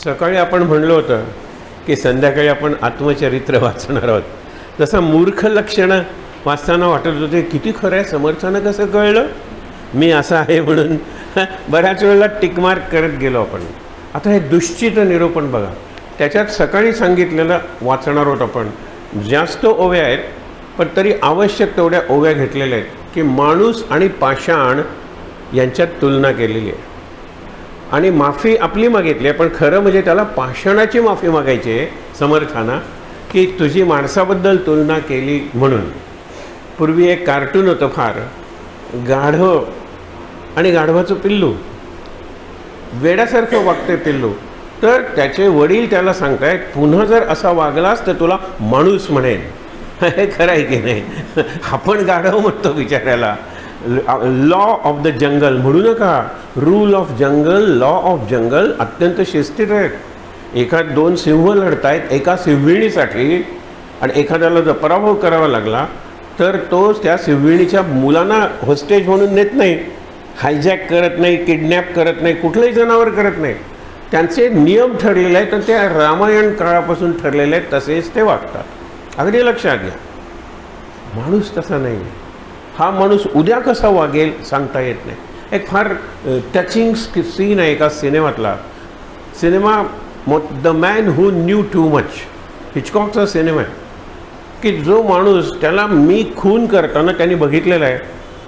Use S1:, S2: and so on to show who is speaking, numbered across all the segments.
S1: सकाळी आपण म्हणलो होतं की संध्याकाळी आपण आत्मचरित्र वाचणार आहोत. तसं मूर्ख लक्षणं वाचताना वाटत होते किती खरं आहे, समर्थानं कसं कळलं मी असं आहे म्हणून. बऱ्याच वेळेला टिकमार्क करत गेलो आपण. आता हे दुश्चित निरूपण बघा, त्याच्यात सकाळी सांगितलेलं वाचणार आहोत आपण. जास्त ओव्या आहेत पण तरी आवश्यक तेवढ्या ओव्या घेतलेल्या आहेत की माणूस आणि पाषाण यांच्यात तुलना केलेली आहे आणि माफी आपली मागितली आहे. पण खरं म्हणजे त्याला पाषाणाची माफी मागायची आहे समर्थाना की तुझी माणसाबद्दल तुलना केली म्हणून. पूर्वी एक कार्टून होतं फार, गाढव आणि गाढवाचं पिल्लू, वेड्यासारखं वागते पिल्लू. तर त्याचे वडील त्याला सांगतायत पुन्हा जर असा वागलास तर तुला माणूस म्हणेन. हे खरं आहे की नाही? आपण गाढव म्हणतो बिचाऱ्याला. लॉ ऑफ द जंगल म्हणू नका, rule of jungle, law of jungle अत्यंत शिस्तीत आहेत. एखाद दोन सिंह लढतायत एका सिंहिणीसाठी आणि एखाद्याला जर पराभव करावा लागला तर तो त्या सिंहिणीच्या मुलांना होस्टेज म्हणून नेत नाही, हायजॅक करत नाही, किडनॅप करत नाही, कुठलंही जनावर करत नाही. त्यांचे नियम ठरलेले आहेत आणि ते रामायण काळापासून ठरलेले आहेत, तसेच ते वागतात. अगदी लक्षात घ्या. माणूस तसा नाही. हा माणूस उद्या कसा वागेल सांगता येत नाही. एक फार टचिंग सीन आहे एका सिनेमातला. Cinema the man who knew too much, हिचकॉकचा सिनेमा आहे की जो माणूस त्याला मी खून करताना त्यांनी बघितलेला आहे,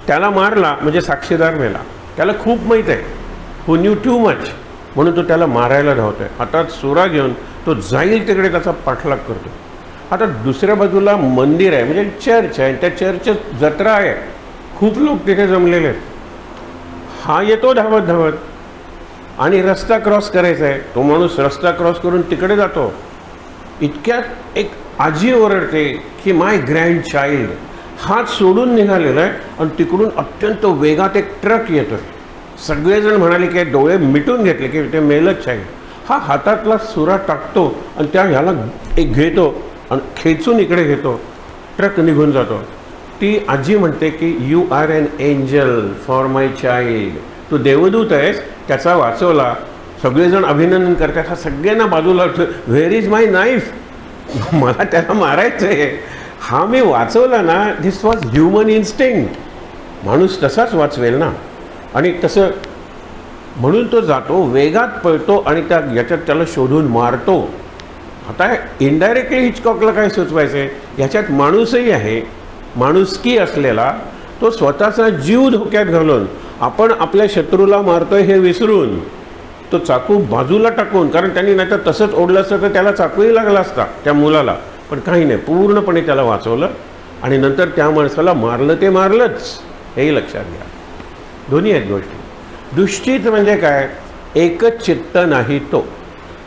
S1: त्याला मारला म्हणजे साक्षीदार मेला. त्याला खूप माहीत आहे हू न्यू टू मच, म्हणून तो त्याला मारायला धावतो आहे. हातात सुरा घेऊन तो जाईल तिकडे त्याचा पाठलाग करतो. आता दुसऱ्या बाजूला मंदिर आहे म्हणजे चर्च आहे, त्या चर्चेत जत्रा आहे, खूप लोक तिथे जमलेले आहेत. हा येतो धावत धावत आणि रस्ता क्रॉस करायचा आहे. तो माणूस रस्ता क्रॉस करून तिकडे जातो. इतक्यात एक आजी ओरडते की माय ग्रँड चाइल्ड. हात सोडून निघालेला आहे आणि तिकडून अत्यंत वेगात एक ट्रक येतो. सगळेजण म्हणाले की डोळे मिटून घेतले की ते मेलच आहे. हा हातातला सुरा टाकतो आणि त्या ह्याला एक घेतो आणि खेचून इकडे घेतो. ट्रक निघून जातो. ती आजी म्हणते की you are an angel for my child. तू देवदूत आहेस, त्याचा वाचवला. सगळेजण अभिनंदन करतात. हा सगळ्यांना बाजूला, व्हेअर इज माय नाईफ, मला त्याला मारायचं आहे, हा मी वाचवला ना. दिस वॉज ह्युमन इन्स्टिंक्ट. माणूस तसाच वाचवेल ना. आणि तसं म्हणून तो जातो, वेगात पळतो आणि त्या याच्यात त्याला शोधून मारतो. आता इनडायरेक्टली हिचकॉकला काय सुचवायचं आहे, ह्याच्यात माणूसही आहे, माणुसकी असलेला. तो स्वतःचा जीव धोक्यात घालून आपण आपल्या शत्रूला मारतोय हे विसरून तो चाकू बाजूला टाकून, कारण त्यांनी नाही तर तसंच ओढलं असतं तर त्याला चाकूही लागला असता त्या मुलाला, पण काही नाही, पूर्णपणे त्याला वाचवलं आणि नंतर त्या माणसाला मारलं ते मारलंच. हेही लक्षात घ्या. दोन्ही आहेत गोष्टी. दुश्चित म्हणजे काय? एकच चित्त नाही तो.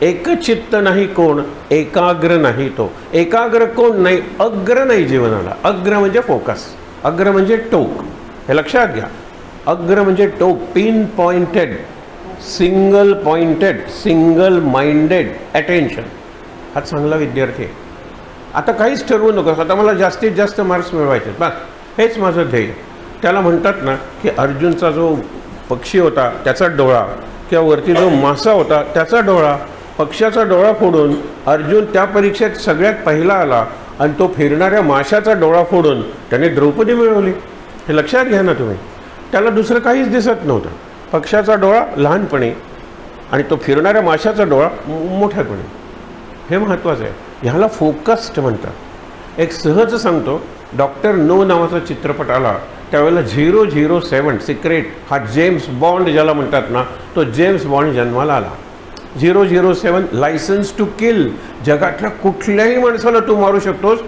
S1: एकच चित्त नाही कोण? एकाग्र नाही तो. एकाग्र कोण नाही? अग्र नाही जीवनाला. अग्र म्हणजे फोकस, अग्र म्हणजे टोक. हे लक्षात घ्या. अग्र म्हणजे टोक, pin pointed, single pointed, single minded attention. हा चांगला विद्यार्थी आहे. आता काहीच ठरवू नकोस, आता मला जास्तीत जास्त मार्क्स मिळवायचे बस, हेच माझं ध्येय. त्याला म्हणतात ना की अर्जुनचा जो पक्षी होता त्याचा डोळा, किंवा वरती जो मासा होता त्याचा डोळा, पक्षाचा डोळा फोडून अर्जुन त्या परीक्षेत सगळ्यात पहिला आला आणि तो फिरणाऱ्या माशाचा डोळा फोडून त्याने द्रौपदी मिळवली. हे लक्षात घ्या ना तुम्ही. त्याला दुसरं काहीच दिसत नव्हतं. पक्षाचा डोळा लहानपणी आणि तो फिरणाऱ्या माशाचा डोळा मोठ्यापणी. हे महत्त्वाचं आहे. ह्याला फोकस्ड म्हणतात. एक सहज सांगतो, डॉक्टर नो नावाचा चित्रपट आला त्यावेळेला 007 सिक्रेट, हा जेम्स बॉन्ड ज्याला म्हणतात ना, तो जेम्स बॉन्ड जन्माला आला. 007 लायसन्स टू किल. जगातल्या कुठल्याही माणसाला तू मारू शकतोस.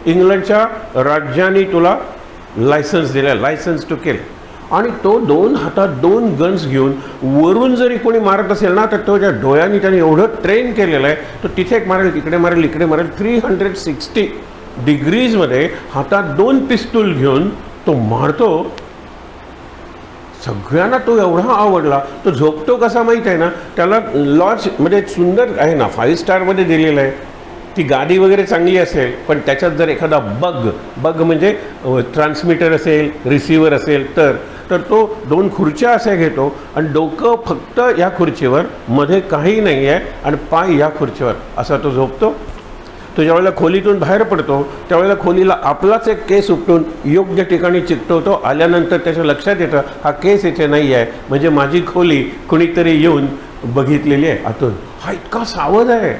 S1: इंग्लंडच्या राज्याने तुला लायसन्स दिला, लायसन्स टू किल. आणि तो दोन हातात दोन गन्स घेऊन वरून जरी कोणी मारत असेल ना तर तो ज्या डोळ्यांनी त्याने एवढं ट्रेन केलेलं आहे, तो तिथे एक मारेल, तिकडे मारेल, इकडे मारेल. 360 डिग्रीजमध्ये हातात दोन पिस्तूल घेऊन तो मारतो. सगळ्यांना तो एवढा आवडला. तो झोपतो कसा माहीत आहे ना, त्याला लॉज म्हणजे सुंदर आहे ना, 5 स्टारमध्ये दिलेलं आहे. ती गादी वगैरे चांगली असेल पण त्याच्यात जर एखादा बग म्हणजे ट्रान्समीटर असेल, रिसिव्हर असेल तर तर तो 2 खुर्च्या असे घेतो आणि डोकं फक्त या खुर्चीवर, मध्ये काही नाही आहे, आणि पाय या खुर्चीवर असा तो झोपतो. तो ज्यावेळेला खोलीतून बाहेर पडतो त्यावेळेला खोलीला आपलाच एक केस उपटून योग्य ठिकाणी चिकटवतो. आल्यानंतर त्याच्या लक्षात येतं हा केस इथे नाही आहे, म्हणजे माझी खोली कुणीतरी येऊन बघितलेली आहे आतून. हा इतका सावध आहे,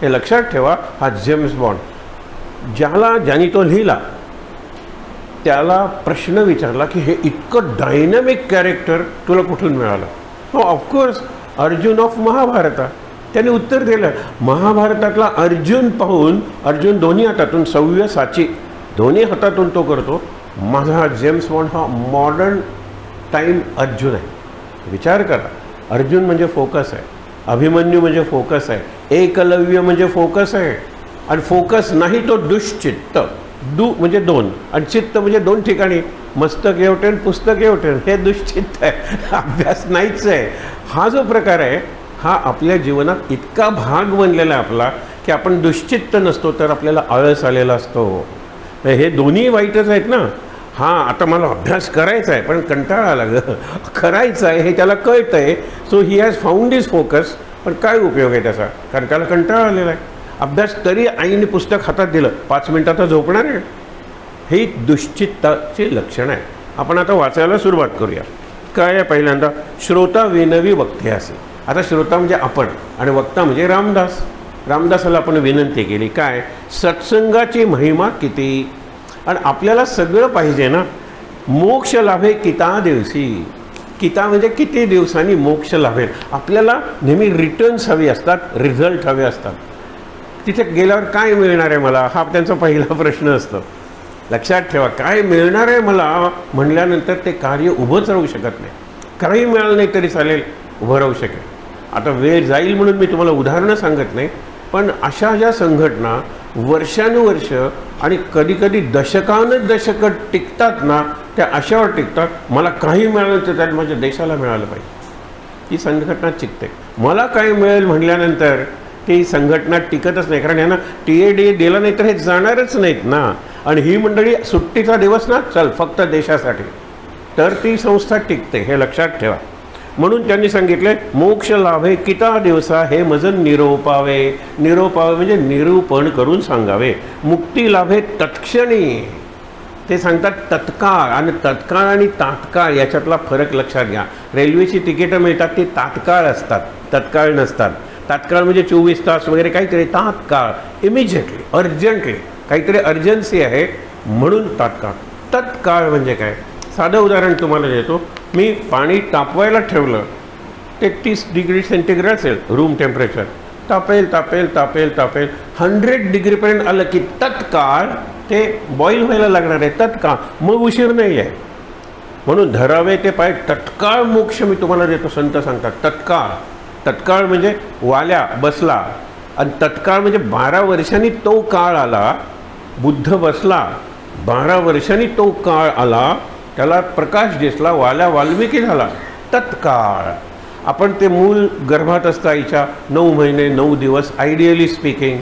S1: हे लक्षात ठेवा. हा जेम्स बॉन्ड. ज्याने तो लिहिला त्याला प्रश्न विचारला की हे इतकं डायनॅमिक कॅरेक्टर तुला कुठून मिळालं? हो, ऑफकोर्स अर्जुन ऑफ महाभारता. त्याने उत्तर दिलं, महाभारतातला अर्जुन पाहून, अर्जुन दोन्ही हातातून सव्य साची दोन्ही हातातून तो करतो. माझा जेम्स बॉन्ड हा मॉडर्न टाईम अर्जुन आहे. विचार करा, अर्जुन म्हणजे फोकस आहे, अभिमन्यू म्हणजे फोकस आहे, एकलव्य म्हणजे फोकस आहे. आणि फोकस नाही तो दुश्चित्त. म्हणजे 2 आणि चित्त म्हणजे 2 ठिकाणी. मस्तक एवटेन पुस्तक एवटेन, हे दुश्चित्त आहे, अभ्यास नाहीच आहे. हा जो प्रकार आहे हा आपल्या जीवनात इतका भाग बनलेला आहे आपला की आपण दुश्चित्त नसतो तर आपल्याला आळस आलेला असतो. हे दोन्ही वाईटच आहेत ना. हां, आता मला अभ्यास करायचा आहे पण कंटाळा आला करायचा आहे हे त्याला कळतं आहे. So he has found his focus. पण काय उपयोग आहे त्याचा? कारण त्याला कंटाळा आलेला आहे. अभ्यास तरी आईने पुस्तक हातात दिलं, 5 मिनिटात झोपणार आहे. ही दुश्चित्ताची लक्षणं आहे. आपण आता वाचायला सुरुवात करूया. काय आहे? पहिल्यांदा श्रोता विनवी वक्ते असे. आता श्रोता म्हणजे आपण आणि वक्ता म्हणजे रामदास. रामदासाला आपण विनंती केली काय? सत्संगाची महिमा किती. आणि आपल्याला सगळं पाहिजे ना. मोक्ष लाभे किता दिवशी. किता म्हणजे किती दिवसांनी मोक्ष लाभेल. आपल्याला नेहमी रिटर्न्स हवे असतात, रिझल्ट हवे असतात. तिथे गेल्यावर काय मिळणार आहे मला, हा त्यांचा पहिला प्रश्न असतो. लक्षात ठेवा, काय मिळणार आहे मला म्हणल्यानंतर ते कार्य उभंच राहू शकत नाही. काही मिळालं नाही तरी चालेल, उभं राहू शकेल. आता वेळ जाईल म्हणून मी तुम्हाला उदाहरणं सांगत नाही, पण अशा ज्या संघटना वर्षानुवर्ष आणि कधीकधी दशकं टिकतात ना, त्या अशावर टिकतात. मला काही मिळालं तर त्यात माझ्या देशाला मिळालं पाहिजे, ही संघटना टिकते. मला काय मिळेल म्हणल्यानंतर ती संघटना टिकतच नाही. कारण यांना TAD दिला नाही तर हे जाणारच नाहीत ना. आणि ही मंडळी सुट्टीचा दिवस ना, चल फक्त देशासाठी, तर ती संस्था टिकते, हे लक्षात ठेवा. म्हणून त्यांनी सांगितले मोक्ष लाभे किता दिवसा हे मजन निरोपावे. निरोपावे म्हणजे निरूपण करून सांगावे. मुक्ती लाभे तत्क्षणी. ते सांगतात तत्काळ. आणि तत्काळ आणि तात्काळ याच्यातला फरक लक्षात घ्या. रेल्वेची तिकीटं मिळतात ती तात्काळ असतात, तत्काळ नसतात. तात्काळ म्हणजे 24 तास वगैरे काहीतरी. तात्काळ इमिजिएटली, अर्जंटली, काहीतरी अर्जन्सी आहे म्हणून तात्काळ. तत्काळ म्हणजे काय? साधं उदाहरण तुम्हाला देतो. मी पाणी तापवायला ठेवलं, ते 30 डिग्री सेंटीग्रेड असेल रूम टेम्परेचर. तापेल तापेल तापेल तापेल 100 डिग्रीपर्यंत आलं की तत्काळ ते बॉईल व्हायला लागणार आहे. तत्काळ, मग उशीर नाही आहे. म्हणून धरावे ते पाय तत्काळ मोक्ष मी तुम्हाला देतो. संत सांगतात तत्काळ. तत्काळ म्हणजे वाल्या बसला. आणि तत्काळ म्हणजे 12 वर्षांनी तो काळ आला. बुद्ध बसला, 12 वर्षांनी तो काळ आला, त्याला प्रकाश दिसला, वाल्या वाल्मिकी झाला. तत्काळ. आपण ते मूल गर्भात असता आईच्या 9 महिने 9 दिवस आयडियली स्पीकिंग.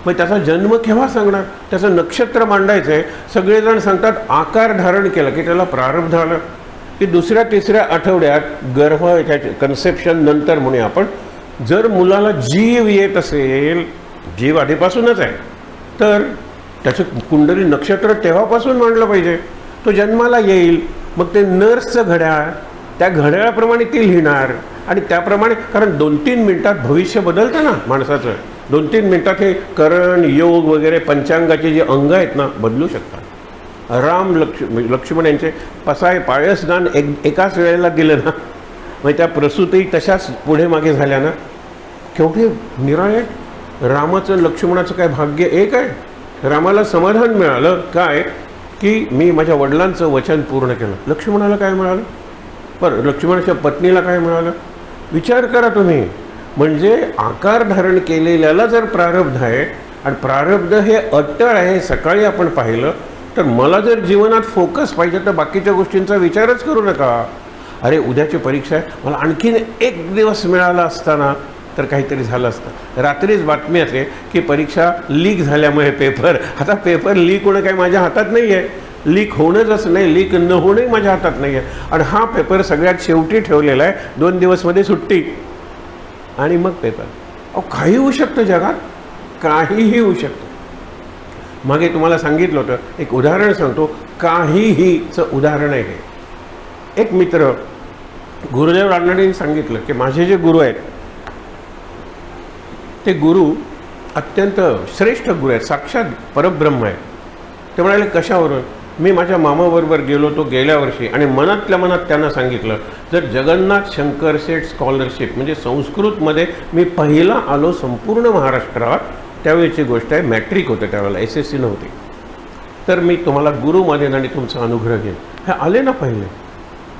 S1: मग त्याचा जन्म केव्हा सांगणार? त्याचं नक्षत्र मांडायचं आहे. सगळेजण सांगतात आकार धारण केलं की त्याला प्रारब्ध आलं की 2-3 आठवड्यात गर्भ त्याचे कन्सेप्शन नंतर म्हणूया आपण. जर मुलाला जीव येत असेल, जीव आधीपासूनच आहे, तर त्याचं कुंडली नक्षत्र तेव्हापासून मांडलं पाहिजे. तो जन्माला येईल, मग ते नर्सचं घड्याळ, त्या घड्याळाप्रमाणे ती लिहिणार आणि त्याप्रमाणे. कारण 2-3 मिनिटात भविष्य बदलतं ना माणसाचं. 2-3 मिनिटात हे करण योग वगैरे पंचांगाचे जे अंग आहेत ना बदलू शकतात. राम लक्ष्मण यांचे पायसदान एकाच वेळेला दिलं ना, मग त्या प्रसूती तशाच पुढे मागे झाल्या ना. केवढे निराळे. रामाचं लक्ष्मणाचं काय भाग्य एक आहे. रामाला समाधान मिळालं काय की मी माझ्या वडिलांचं वचन पूर्ण केलं. लक्ष्मणाला काय मिळालं? बरं, लक्ष्मणाच्या पत्नीला काय मिळालं? विचार करा तुम्ही. म्हणजे आकार धारण केलेल्याला जर प्रारब्ध आहे आणि प्रारब्ध हे अटळ आहे, सकाळी आपण पाहिलं, तर मला जर जीवनात फोकस पाहिजे तर बाकीच्या गोष्टींचा विचारच करू नका. अरे उद्याची परीक्षा आहे, मला आणखीन 1 दिवस मिळाला असताना तर काहीतरी झालं असतं. रात्रीच बातमी असे की परीक्षा लीक झाल्यामुळे पेपर. आता पेपर लीक होणं काही माझ्या हातात नाही आहे. लीक होणंच नाही, लीक न होणंही माझ्या हातात नाही आहे. आणि हा पेपर सगळ्यात शेवटी ठेवलेला आहे, 2 दिवसमध्ये सुट्टी आणि मग पेपर. अहो काही होऊ शकतं जगात, काहीही होऊ शकतं. मागे तुम्हाला सांगितलं होतं, एक उदाहरण सांगतो, काहीहीचं उदाहरण आहे हे. एक मित्र गुरुदेव रानडेंनी सांगितलं की माझे जे गुरु आहेत ते गुरु अत्यंत श्रेष्ठ गुरु आहेत, साक्षात परब्रह्म आहे. ते म्हणाले कशावरून? मी माझ्या मामाबरोबर गेलो तो गेल्या वर्षी आणि मनातल्या मनात त्यांना सांगितलं, जर जगन्नाथ शंकर शेठ स्कॉलरशिप म्हणजे संस्कृतमध्ये मी पहिला आलो संपूर्ण महाराष्ट्रात, त्यावेळेची गोष्ट आहे, मॅट्रिक होतं त्यावेळेला, SSC नव्हती, तर मी तुम्हाला गुरु मानेन आणि तुमचा अनुग्रह घेईन. हे आले ना पहिले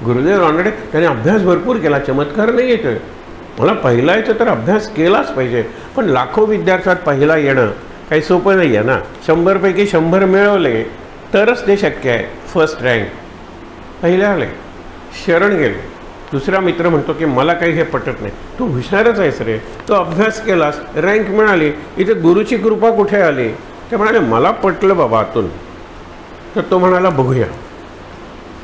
S1: गुरुदेव रानडे, त्याने अभ्यास भरपूर केला, चमत्कार नाही येतोय. मला पहिला यायचं तर अभ्यास केलाच पाहिजे, पण लाखो विद्यार्थ्यात पहिला येणं काही सोपं नाही आहे ना. 100 पैकी 100 मिळवले तरच ते शक्य आहे. फर्स्ट रँक पहिले आले, शरण गेले. दुसरा मित्र म्हणतो की मला काही हे पटत नाही. तू हुशारच आहेस रे, तो अभ्यास केलास, रँक मिळाली, इथे गुरुची कृपा कुठे आली? ते म्हणाले मला पटलं बाबा आतून. तर तो म्हणाला बघूया.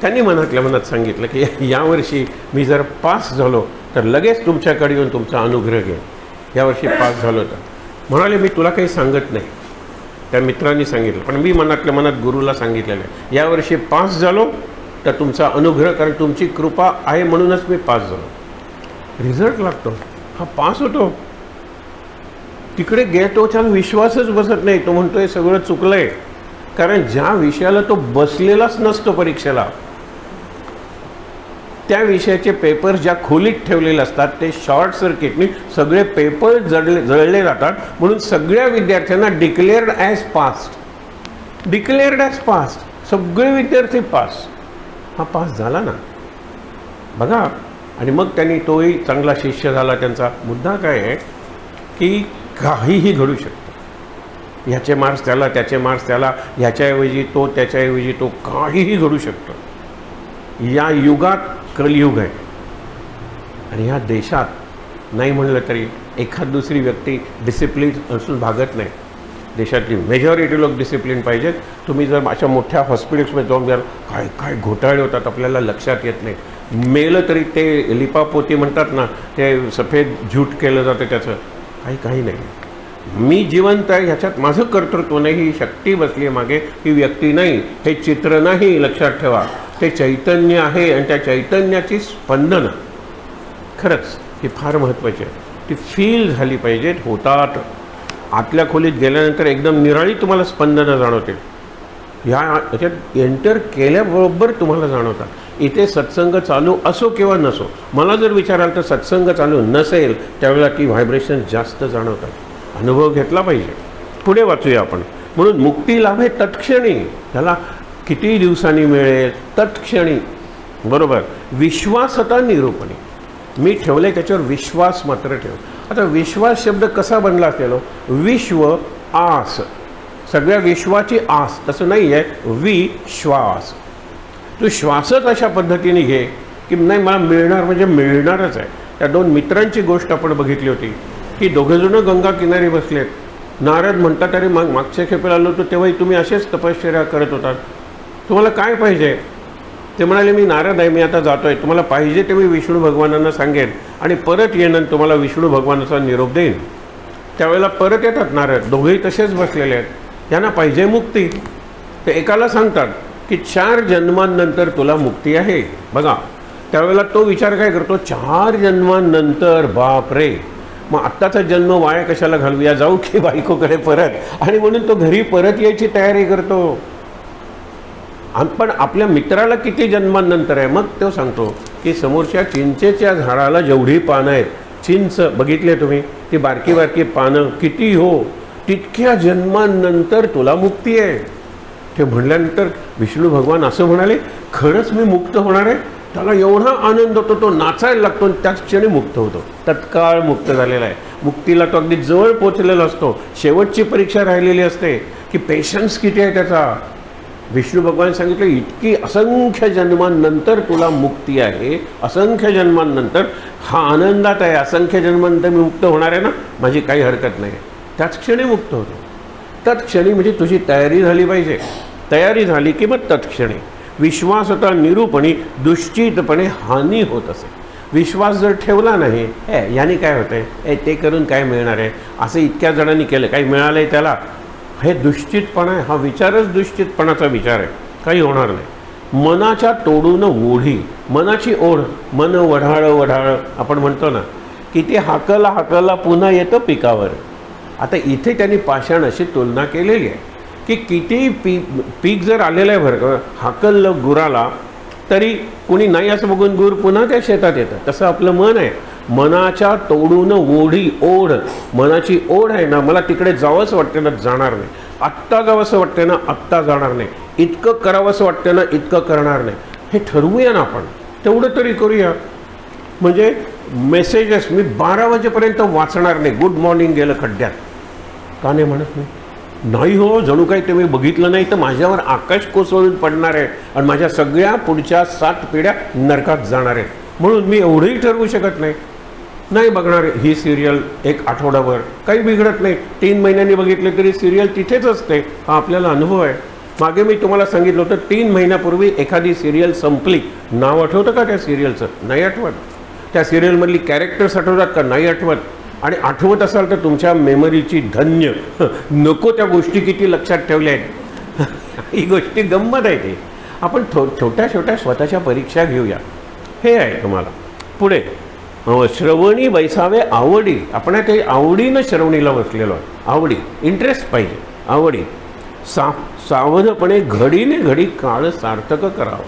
S1: त्यांनी मनातल्या मनात सांगितलं की यावर्षी मी जर पास झालो तर लगेच तुमच्याकडे येऊन तुमचा अनुग्रह घेईन. यावर्षी पास झालो तर म्हणाले मी तुला काही सांगत नाही, त्या मित्रांनी सांगितलं, पण मी मनातल्या मनात गुरुला सांगितलेलं आहे यावर्षी पास झालो तर तुमचा अनुग्रह, कारण तुमची कृपा आहे म्हणूनच मी पास झालो. रिझल्ट लागतो, हा पास होतो. तिकडे गेटो त्याला विश्वासच बसत नाही. तो म्हणतो हे सगळं चुकलं आहे, कारण ज्या विषयाला तो बसलेलाच नसतो परीक्षेला, त्या विषयाचे पेपर ज्या खोलीत ठेवलेले असतात ते शॉर्ट सर्किटनी सगळे पेपर जळले जातात. म्हणून सगळ्या विद्यार्थ्यांना declared as pass, declared as pass, सगळे विद्यार्थी पास. हा पास झाला ना बघा. आणि मग त्यांनी तोही चांगला शिष्य झाला. त्यांचा मुद्दा काय आहे की काहीही घडू शकतं. ह्याचे मार्क्स त्याला, त्याचे मार्क्स त्याला, ह्याच्याऐवजी तो, त्याच्याऐवजी तो, काहीही घडू शकतं. या युगात कलियुग आहे आणि ह्या देशात नाही म्हणलं तरी एखाद दुसरी व्यक्ती डिसिप्लिन असून भागत नाही. देशातली मेजॉरिटी लोक डिसिप्लिन पाहिजेत. तुम्ही जर अशा मोठ्या हॉस्पिटल्समध्ये जाऊन जर काय काय घोटाळे होतात आपल्याला लक्षात येत नाही. मेलं तरी ते लिपापोती म्हणतात ना, ते सफेद झूट केलं जातं, त्याचं काही नाही. मी जिवंत आहे ह्याच्यात माझं कर्तृत्व नाही, ही शक्ती बसली आहे मागे, ही व्यक्ती नाही, हे चित्र नाही, लक्षात ठेवा. ते चैतन्य आहे आणि त्या चैतन्याची स्पंदनं खरंच ही फार महत्त्वाची आहे. ती फील झाली पाहिजेत, होतात. आतल्या खोलीत गेल्यानंतर एकदम निराळी तुम्हाला स्पंदनं जाणवतील. याच्यात एंटर केल्याबरोबर तुम्हाला जाणवतात. इथे सत्संग चालू असो किंवा नसो, मला जर विचाराल तर सत्संग चालू नसेल त्यावेळेला ती व्हायब्रेशन जास्त जाणवतात. अनुभव घेतला पाहिजे. पुढे वाचूया आपण. म्हणून मुक्ती लाभे तत्क्षणी, त्याला किती दिवसांनी मिळेल? तत्क्षणी. बरोबर. विश्वासता निरूपणी, मी ठेवले त्याच्यावर विश्वास मात्र ठेव. आता विश्वास शब्द कसा बनला असेल? विश्व आस, सगळ्या विश्वाची आस, तसं नाही आहे. विश्वास, तू श्वासच अशा पद्धतीने घे की नाही मला मिळणार म्हणजे मिळणारच आहे. त्या 2 मित्रांची गोष्ट आपण बघितली होती की दोघंजणं गंगा किनारी बसलेत. नारद म्हणतात अरे मागच्या खेपेला आलो होतो तेव्हाही तुम्ही असेच तपश्चर्या करत होतात, तुम्हाला काय पाहिजे? ते म्हणाले मी नारद आहे, मी आता जातो आहे, तुम्हाला पाहिजे ते मी विष्णू भगवानांना सांगेन आणि परत येणं तुम्हाला विष्णू भगवानाचा निरोप देईन. त्यावेळेला परत येतात नारद, दोघेही तसेच बसलेले आहेत. त्यांना पाहिजे मुक्ती. ते एकाला सांगतात की 4 जन्मांनंतर तुला मुक्ती आहे. बघा, त्यावेळेला तो विचार काय करतो, 4 जन्मांनंतर, बाप रे, मग आत्ताचा जन्म वाया कशाला घालूया, जाऊ की बायकोकडे परत, आणि म्हणून तो घरी परत यायची तयारी करतो. पण आपल्या मित्राला किती जन्मांनंतर आहे? मग तो सांगतो की समोरच्या चिंचेच्या झाडाला जेवढी पानं आहेत, चिंच बघितले तुम्ही, ती बारकी बारकी पानं किती हो, तितक्या जन्मांनंतर तुला मुक्ती आहे. ते म्हणल्यानंतर विष्णू भगवान असं म्हणाले, खरंच मी मुक्त होणार आहे? त्याला एवढा आनंद होतो, तो नाचायला लागतो आणि त्याच क्षणी मुक्त होतो. तत्काळ मुक्त झालेला आहे. मुक्तीला तो अगदी जवळ पोचलेला असतो. शेवटची परीक्षा राहिलेली असते की पेशन्स किती आहे त्याचा. विष्णू भगवान सांगितलं इतकी असंख्य जन्मांनंतर तुला मुक्ती आहे, असंख्य जन्मांनंतर. हा आनंदात आहे, असंख्य जन्मांनंतर मी मुक्त होणार आहे ना, माझी काही हरकत नाही. त्याच क्षणी मुक्त होतो. त्याच क्षणी म्हणजे तुझी तयारी झाली पाहिजे. तयारी झाली की मग तत्क्षणी विश्वासता निरूपणी दुश्चितपणे हानी होत असे. विश्वास जर ठेवला नाही, याने काय होतंय, ते करून काय मिळणार आहे, असं इतक्या जणांनी केलं, काही मिळालं आहे त्याला, हे दुश्चितपणा आहे. हा विचारच दुश्चितपणाचा विचार आहे, काही होणार नाही. मनाच्या तोडून ओढी, मनाची ओढ, मन वढाळं वढाळं आपण म्हणतो ना, की ते हाकला हाकला पुन्हा येतं पिकावर. आता इथे त्यांनी पाषाणाशी तुलना केलेली आहे की किती पीक जर आलेलं आहे बरं का, हाकललं गुराला तरी कुणी नाही असं बघून गुर पुन्हा त्या शेतात येतं. तसं आपलं मन आहे, मनाच्या तोडून ओढी, ओढ, मनाची ओढ आहे ना, मला तिकडे जावंसं वाटतं ना, जाणार नाही. आत्ता जावंसं वाटतं ना, आत्ता जाणार नाही. इतकं करावंसं वाटतं ना, इतकं करणार नाही. हे ठरवूया ना आपण, तेवढं तरी करूया. म्हणजे मेसेजेस मी 12 वाजेपर्यंत वाचणार नाही. गुड मॉर्निंग गेलं खड्ड्यात, का नाही म्हणत नाही? नाही हो, जणू काही तुम्ही बघितलं नाही तर माझ्यावर आकाश कोसळून पडणार आहे आणि माझ्या सगळ्या पुढच्या 7 पिढ्या नरकात जाणार आहेत, म्हणून मी एवढंही ठरवू शकत नाही. नाही बघणार ही सिरियल एक आठवडाभर, काही बिघडत नाही. 3 महिन्यांनी बघितले तरी सिरियल तिथेच असते. हा आपल्याला अनुभव आहे. मागे मी तुम्हाला सांगितलं होतं 3 महिन्यापूर्वी एखादी सिरियल संपली, नाव आठवतं का त्या सिरियलचं? नाही आठवत. त्या सिरियलमधली कॅरेक्टर्स आठवतात का? नाही आठवत. आणि आठवत असाल तर तुमच्या मेमरीची धन्य, नको त्या गोष्टी किती लक्षात ठेवल्या आहेत. ही गोष्टी गंमत आहे. ते आपण छोट्या छोट्या स्वतःच्या परीक्षा घेऊया. हे आहे तुम्हाला पुढे. श्रवणी बैसावे आवडी. आपण ते आवडीनं श्रवणीला बसलेलो आहे. आवडी, इंटरेस्ट पाहिजे, आवडी. सावधपणे घडीने घडी काळ सार्थक करावा.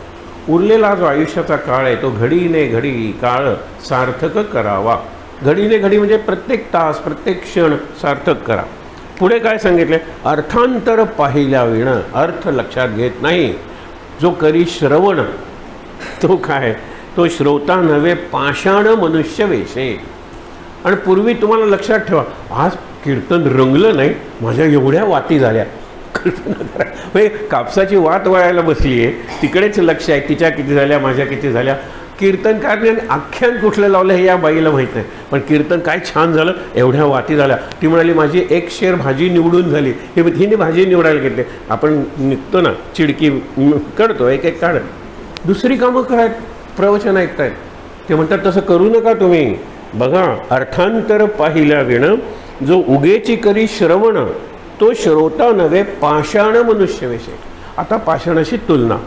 S1: उरलेला जो आयुष्याचा काळ आहे तो घडीने घडी काळ सार्थक करावा. घडीने घडी म्हणजे प्रत्येक तास, प्रत्येक क्षण सार्थक करा. पुढे काय सांगितले? अर्थांतर पाहिल्या विण. अर्थ लक्षात घेत नाही जो करी श्रवण, तो काय, तो श्रोता नव्हे पाषाण मनुष्य वेशे. आणि पूर्वी तुम्हाला लक्षात ठेवा, आज कीर्तन रंगलं नाही, माझ्या एवढ्या वाती झाल्या. कल्पना करा, म्हणजे कापसाची वात वळायला बसली आहे, तिकडेच लक्ष आहे, तिच्या किती झाल्या, माझ्या किती झाल्या. कीर्तनकारने आख्यान कुठलं लावलं हे या बाईला माहीत नाही, पण कीर्तन काय छान झालं, एवढ्या वाती झाल्या. ती म्हणाली माझी 1 शेर भाजी निवडून झाली. हे हिने भाजी निवडायला घेतले. आपण निघतो ना, चिडकी काढतो, एक एक काढत, दुसरी कामं करायत, प्रवचन ऐकतायत. ते म्हणतात तसं करू नका तुम्ही. बघा, अर्थांतर पाहिल्या विण जो उगेची करी श्रवण, तो श्रोता नव्हे पाषाण मनुष्य वेशे. आता पाषाणाशी तुलना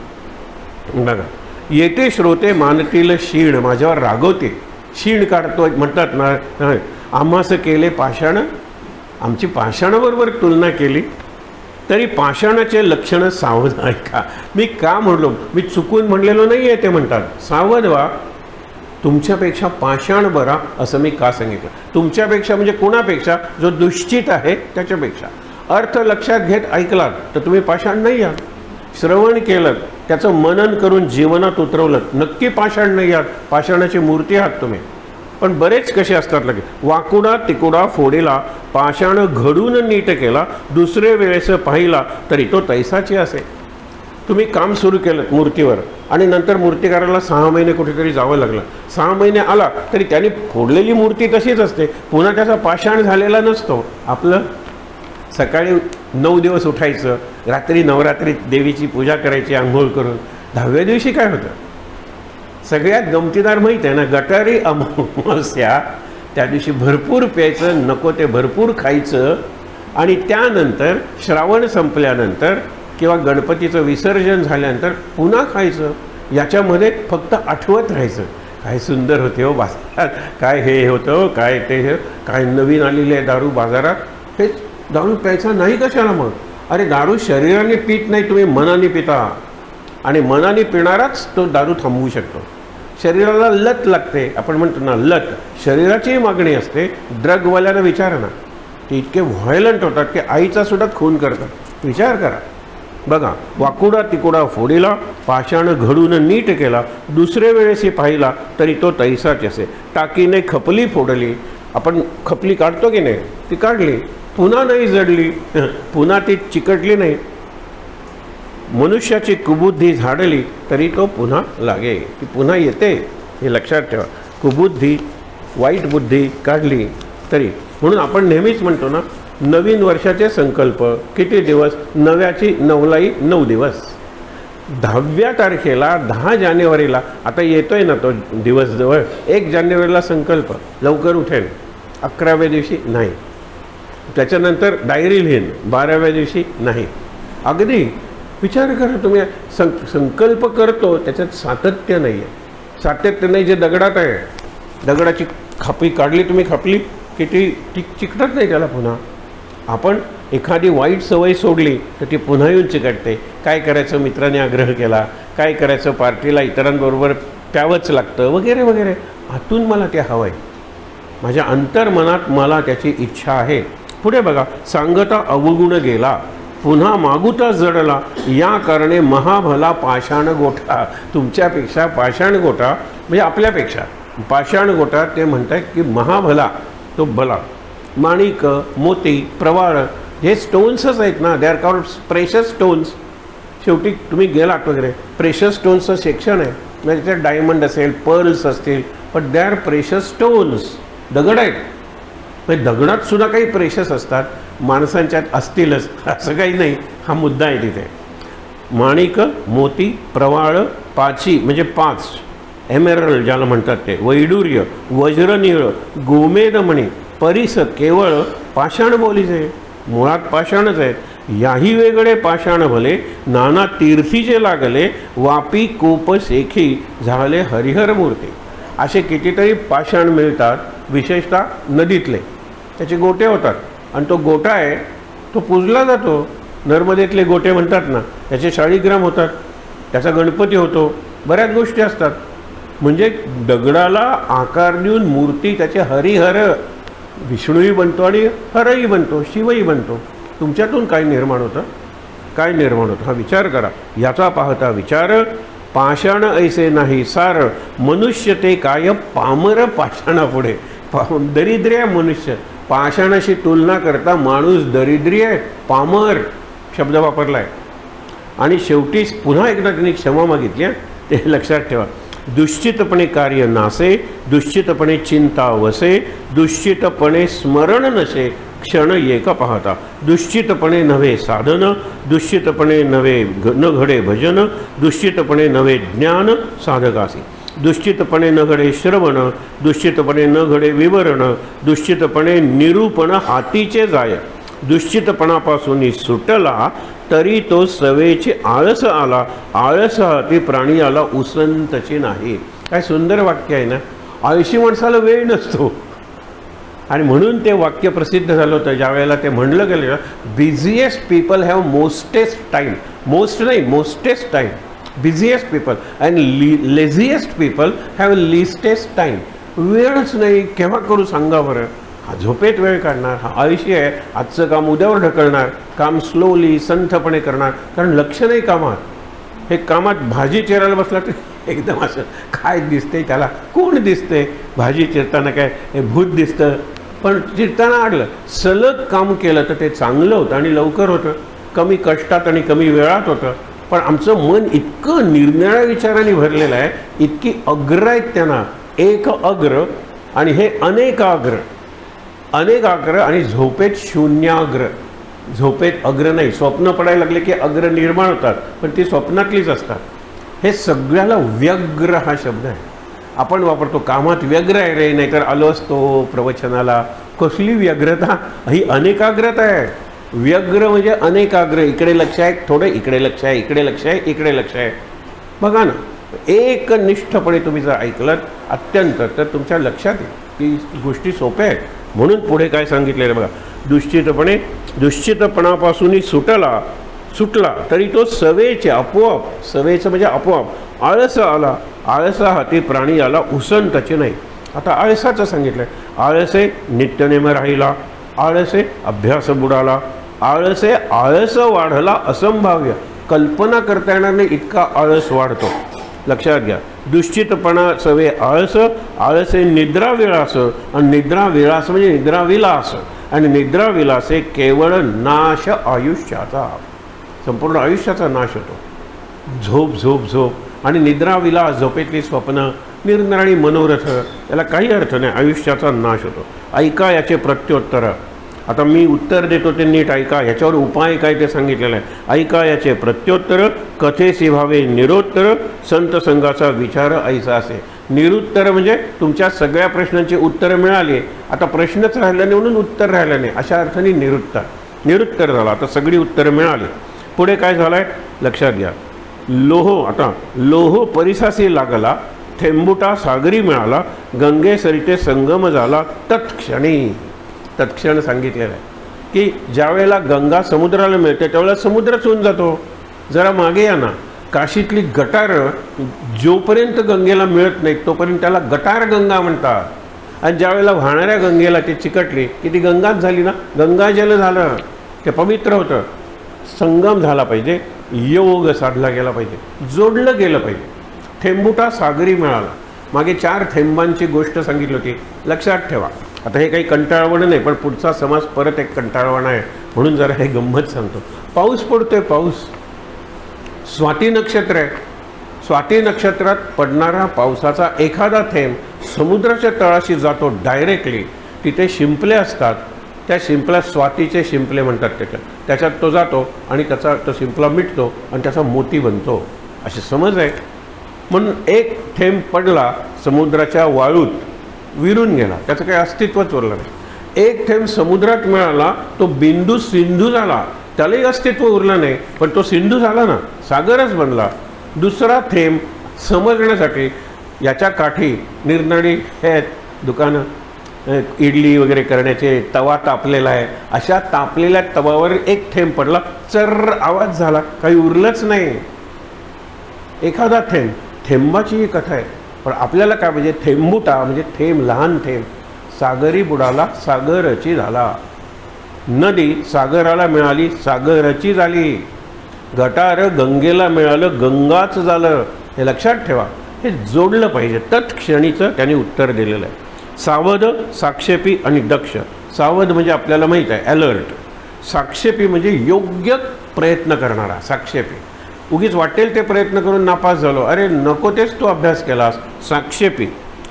S1: बघा. येते श्रोते मानतील शीण. माझ्यावर रागवते, शीण काढतो म्हणतात ना. आम्हास केले पाषाण, आमची पाषाणाबरोबर तुलना केली तरी पाषाणाचे लक्षण सावध ऐका. मी का म्हणलो, मी चुकून म्हणलेलो नाही आहे. ते म्हणतात सावध व्हा, तुमच्यापेक्षा पाषाण बरा, असं मी का सांगितलं? तुमच्यापेक्षा म्हणजे कोणापेक्षा? जो दुश्चित आहे त्याच्यापेक्षा. अर्थ लक्षात घेत ऐकलात तर तुम्ही पाषाण नाही आहात. श्रवण केलं, त्याचं मनन करून जीवनात उतरवलं, नक्की पाषाण नाही आहात. पाषाणाची मूर्ती आहात तुम्ही. पण बरेच कसे असतात लगे, वाकुडा तिकुडा फोडीला, पाषाण घडून नीट केला, दुसरे वेळेस पाहिला तरी तो तैसाची असे. तुम्ही काम सुरू केलं मूर्तीवर आणि नंतर मूर्तिकाराला 6 महिने कुठेतरी जावं लागलं. 6 महिने आला तरी त्याने फोडलेली मूर्ती तशीच असते, पुन्हा त्याचा पाषाण झालेला नसतो. आपलं सकाळी 9 दिवस उठायचं, रात्री नवरात्रीत देवीची पूजा करायची आंघोळ करून. 10व्या दिवशी काय होतं? सगळ्यात गमतीदार माहीत आहे ना, गटारी अमावस्या. त्या दिवशी भरपूर प्यायचं, नको ते भरपूर खायचं आणि त्यानंतर श्रावण संपल्यानंतर किंवा गणपतीचं विसर्जन झाल्यानंतर पुन्हा खायचं. याच्यामध्ये फक्त आठवत राहायचं, काय सुंदर होते हो बाजारात, काय हे होतं, काय ते, काय नवीन आलेले आहे दारू बाजारात. हे दारू प्यायचा नाही कशाला मग? अरे दारू शरीराने पित नाही, तुम्ही मनाने पिता आणि मनाने पिणाराच तो दारू थांबवू शकतो. शरीराला लत लागते, आपण म्हणतो ना लत, शरीराचीही मागणी असते. ड्रगवाल्याला विचारा ना, ते इतके व्हायलंट होतात की आईचा सुद्धा खून करतात. विचार करा. बघा, वाकुडा तिकुडा फोडीला, पाषाण घडून नीट केला, दुसरे वेळेसही पाहिला तरी तो तैसाच असे. टाकीने खपली फोडली, आपण खपली काढतो की नाही, ती काढली, पुन्हा नाही जडली, पुन्हा ती चिकटली नाही. मनुष्याची कुबुद्धी झाडली तरी तो पुन्हा लागे, ती पुन्हा येते, हे लक्षात ठेवा. कुबुद्धी, वाईट बुद्धी काढली तरी. म्हणून आपण नेहमीच म्हणतो ना, नवीन वर्षाचे संकल्प किती दिवस? नव्याची नवलाई 9 दिवस. 10व्या तारखेला 10 जानेवारीला आता येतोय ना तो दिवस जवळ, 1 जानेवारीला संकल्प लवकर उठेल, 11व्या दिवशी नाही, त्याच्यानंतर डायरी लिहीन 12व्या दिवशी नाही. अगदी विचार करा तुम्ही, संकल्प करतो त्याच्यात सातत्य नाही आहे. सातत्य नाही जे दगडात आहे. दगडाची खापी काढली तुम्ही, खापली की ती चिकटत नाही त्याला पुन्हा. आपण एखादी वाईट सवय सोडली तर ती पुन्हा येऊन चिकटते. काय करायचं, मित्राने आग्रह केला, काय करायचं, पार्टीला इतरांबरोबर प्यावंच लागतं वगैरे वगैरे. आतून मला ते हवं आहे, माझ्या अंतर्मनात मला त्याची इच्छा आहे. पुढे बघा, सांगता अवगुण गेला पुन्हा मागुता जडला, या कारणे महाभला पाषाण गोठा. तुमच्यापेक्षा पाषाण गोठा म्हणजे आपल्यापेक्षा पाषाण गोठा ते म्हणतात की महाभला तो भला. माणिक, मोती, प्रवाळ हे स्टोन्सच आहेत ना, they are called precious stones. शेवटी तुम्ही गेलात वगैरे, प्रेशस स्टोन्सचं सेक्शन आहे, म्हणजे त्याच्यात डायमंड असेल, पर्ल्स असतील, पण दे आर प्रेशस स्टोन्स. दगड आहेत, म्हणजे दगडात सुद्धा काही प्रेशस असतात, माणसांच्यात असतीलच असं काही नाही. हा मुद्दा आहे तिथे. माणिक, मोती, प्रवाळ, पाची म्हणजे 5, एमेरल्ड ज्याला म्हणतात ते, वैडूर्य, वज्रनीळ, गोमेदमणी, परिस केवळ पाषाण बोलीचे, मुळात पाषाणच आहे. याही वेगळे पाषाण भले नाना तीर्थीचे लागले, वापी कोप शेखी झाले हरिहर मूर्ती. असे कितीतरी पाषाण मिळतात, विशेषतः नदीतले. त्याचे गोटे होतात आणि तो गोटा आहे तो पूजला जातो. नर्मदेतले गोटे म्हणतात ना, त्याचे शाळीग्राम होतात, त्याचा गणपती होतो, बऱ्याच गोष्टी असतात. म्हणजे दगडाला आकार देऊन मूर्ती त्याचे हरिहर, विष्णूही बनतो आणि हरही बनतो, शिवही बनतो. तुमच्यातून काय निर्माण होतं, काय निर्माण होतं हा विचार करा. याचा पाहता विचार, पाषाण ऐसे नाही सार, मनुष्य ते काय पामर पाषाणापुढे. दरिद्र्य मनुष्य, पाषाणाशी तुलना करता माणूस दरिद्री आहे, पामर शब्द वापरला आहे. आणि शेवटी पुन्हा एकदा त्यांनी क्षमा मागितली, ते लक्षात ठेवा. दुश्चितपणे कार्य नासे, दुश्चितपणे चिंता वसे, दुश्चितपणे स्मरण नसे, क्षण एक पाहता. दुश्चितपणे नव्हे साधन, दुश्चितपणे नव्हे न घडे भजन, दुश्चितपणे नव्हे ज्ञान साधकासी. दुश्चितपणे न घडे श्रवण, दुश्चितपणे न घडे विवरण, दुश्चितपणे निरूपण हातीचे जाय. दुश्चितपणापासून सुटला तरी तो सवेची आळस आला, आळस हाती प्राणी आला उसंतची नाही. काय सुंदर वाक्य आहे ना. आळशी माणसाला वेळ नसतो आणि म्हणून ते वाक्य प्रसिद्ध झालं होतं. ज्या वेळेला ते म्हणलं गेलं, busiest people have mostest time. Most नाही, mostest time. Busiest people and laziest people have leastest time. वेळच नाही, केव्हा करू सांगा बरं. हा झोपेत वेळ काढणार, हा आळशी आहे, आजचं काम उद्यावर ढकलणार, काम स्लोली संथपणे करणार, कारण लक्ष नाही कामात. हे कामात भाजी चिरायला बसला तर एकदम असं काय दिसते त्याला, कोण दिसते भाजी चिरताना, काय हे भूत दिसतं. पण चिरताना आडलं सलग काम केलं तर ते चांगलं होतं आणि लवकर होतं, कमी कष्टात आणि कमी वेळात होतं. पण आमचं मन इतकं निरनिराळ्या विचारांनी भरलेलं आहे, इतकी अग्र आहेत त्यांना, एक अग्र आणि हे अनेकाग्र. अनेकाग्र आणि झोपेत शून्याग्र. झोपेत अग्र नाही, स्वप्न पडायला लागले की अग्र निर्माण होतात, पण ती स्वप्नातलीच असतात. हे सगळ्याला व्यग्र हा शब्द आहे आपण वापरतो. कामात व्यग्र आहे रे, नाहीतर आलो असतो प्रवचनाला. कसली व्यग्रता, ही अनेकाग्रता आहे. व्यग्र म्हणजे अनेकाग्र. इकडे लक्ष आहे, थोडं इकडे लक्ष आहे, इकडे लक्ष आहे, इकडे लक्ष आहे. बघा ना, एकनिष्ठपणे तुम्ही जर ऐकलं अत्यंत तर तुमच्या लक्षात येईल की गोष्टी सोप्या आहेत. म्हणून पुढे काय सांगितलेलं बघा, दुश्चितपणापासून सुटला तरी तो सवेचे, आपोआप, सवेचं म्हणजे आपोआप, आळस आला, आळसा हाती प्राणी आला उसंतचे नाही. आता आळसाचं सांगितलं. आळसे नित्यनेम राहिला, आळसे अभ्यास बुडाला, आळसे आळस वाढला असंभाव्य. कल्पना करता येणार नाही इतका आळस वाढतो. लक्षात घ्या. दुश्चितपणा सवे आळस, आळसे निद्राविलास, आणि निद्राविलास म्हणजे निद्राविलास, आणि निद्राविलासे केवळ नाश आयुष्याचा. संपूर्ण आयुष्याचा नाश होतो. झोप झोप झोप आणि निद्राविलास, झोपेतली स्वप्न, निरनिराळी मनोरथ, याला काही अर्थ नाही. आयुष्याचा नाश होतो. ऐका याचे प्रत्युत्तर. आता मी उत्तर देतो ते नीट ऐका, याच्यावर उपाय काय ते सांगितलेलं आहे. ऐका याचे प्रत्युत्तर, कथेसी व्हावे निरुत्तर, संत संघाचा विचार ऐसा असे. निरुत्तर म्हणजे तुमच्या सगळ्या प्रश्नांची उत्तरं मिळाली, आता प्रश्नच राहिला नाही म्हणून उत्तर राहिलं नाही, अशा अर्थाने निरुत्तर झाला. आता सगळी उत्तरं मिळाली. पुढे काय झालं आहे लक्षात घ्या. आता लोह परिसासी लागला, थेंबुटा सागरी मिळाला, गंगे सरिते संगम झाला, तत्क्षण सांगितलेलं आहे की ज्यावेळेला गंगा समुद्राला मिळते त्यावेळेला समुद्रच होऊन जातो. जरा मागे या ना, काशीतली गटारं जोपर्यंत गंगेला मिळत नाहीत तोपर्यंत त्याला गटार गंगा म्हणतात, आणि ज्यावेळेला वाहणाऱ्या गंगेला ती चिकटली की ती गंगाच झाली ना, गंगाजल झालं, ते पवित्र होतं. संगम झाला पाहिजे, योग साधला गेला पाहिजे, जोडलं गेलं पाहिजे. थेंबुटा सागरी मिळाला, मागे 4 थेंबांची गोष्ट सांगितली होती, लक्षात ठेवा. आता हे काही कंटाळवाणं नाही, पण पुढचा समास परत एक कंटाळवाणा आहे म्हणून जरा हे गंमत सांगतो. पाऊस पडतोय, पाऊस, स्वाती नक्षत्र आहे. स्वाती नक्षत्रात पडणारा पावसाचा एखादा थेंब समुद्राच्या तळाशी जातो डायरेक्टली. तिथे शिंपले असतात, त्या शिंपल्या स्वातीचे शिंपले म्हणतात. त्याच्यात तो जातो आणि त्याचा तो शिंपला मिटतो आणि त्याचा मोती बनतो, अशी समज आहे. म्हणून एक थेंब पडला समुद्राच्या वाळूत, विरून गेला, त्याचं काही अस्तित्वच उरलं नाही. एक थेंब समुद्रात मिळाला, तो बिंदू सिंधू झाला, त्यालाही अस्तित्व उरलं नाही, पण तो सिंधू झाला ना, सागरच बनला. दुसरा थेंब समजण्यासाठी याच्या काठी निरनिराळी हे दुकानं, इडली वगैरे करण्याचे तवा तापलेला आहे, अशा तापलेल्या तवावर एक थेंब पडला, चर्र आवाज झाला, काही उरलंच नाही. एखादा थेंब, थेंबाची ही कथा आहे. पण आपल्याला काय पाहिजे, थेंबुटा म्हणजे थेंब, लहान थेंब. सागरी बुडाला, सागरची झाला. नदी सागराला मिळाली, सागरची झाली. गटार गंगेला मिळालं, गंगाच झालं. हे लक्षात ठेवा, हे जोडलं पाहिजे. तत्क्षणीचं त्याने उत्तर दिलेलं आहे. सावध, साक्षेपी आणि दक्ष. सावध म्हणजे आपल्याला माहीत आहे, अलर्ट. साक्षेपी म्हणजे योग्य प्रयत्न करणारा, साक्षेपी. उगीच वाटेल ते प्रयत्न करून नापास झालो, अरे नको तेच तो अभ्यास केलास. साक्षेपी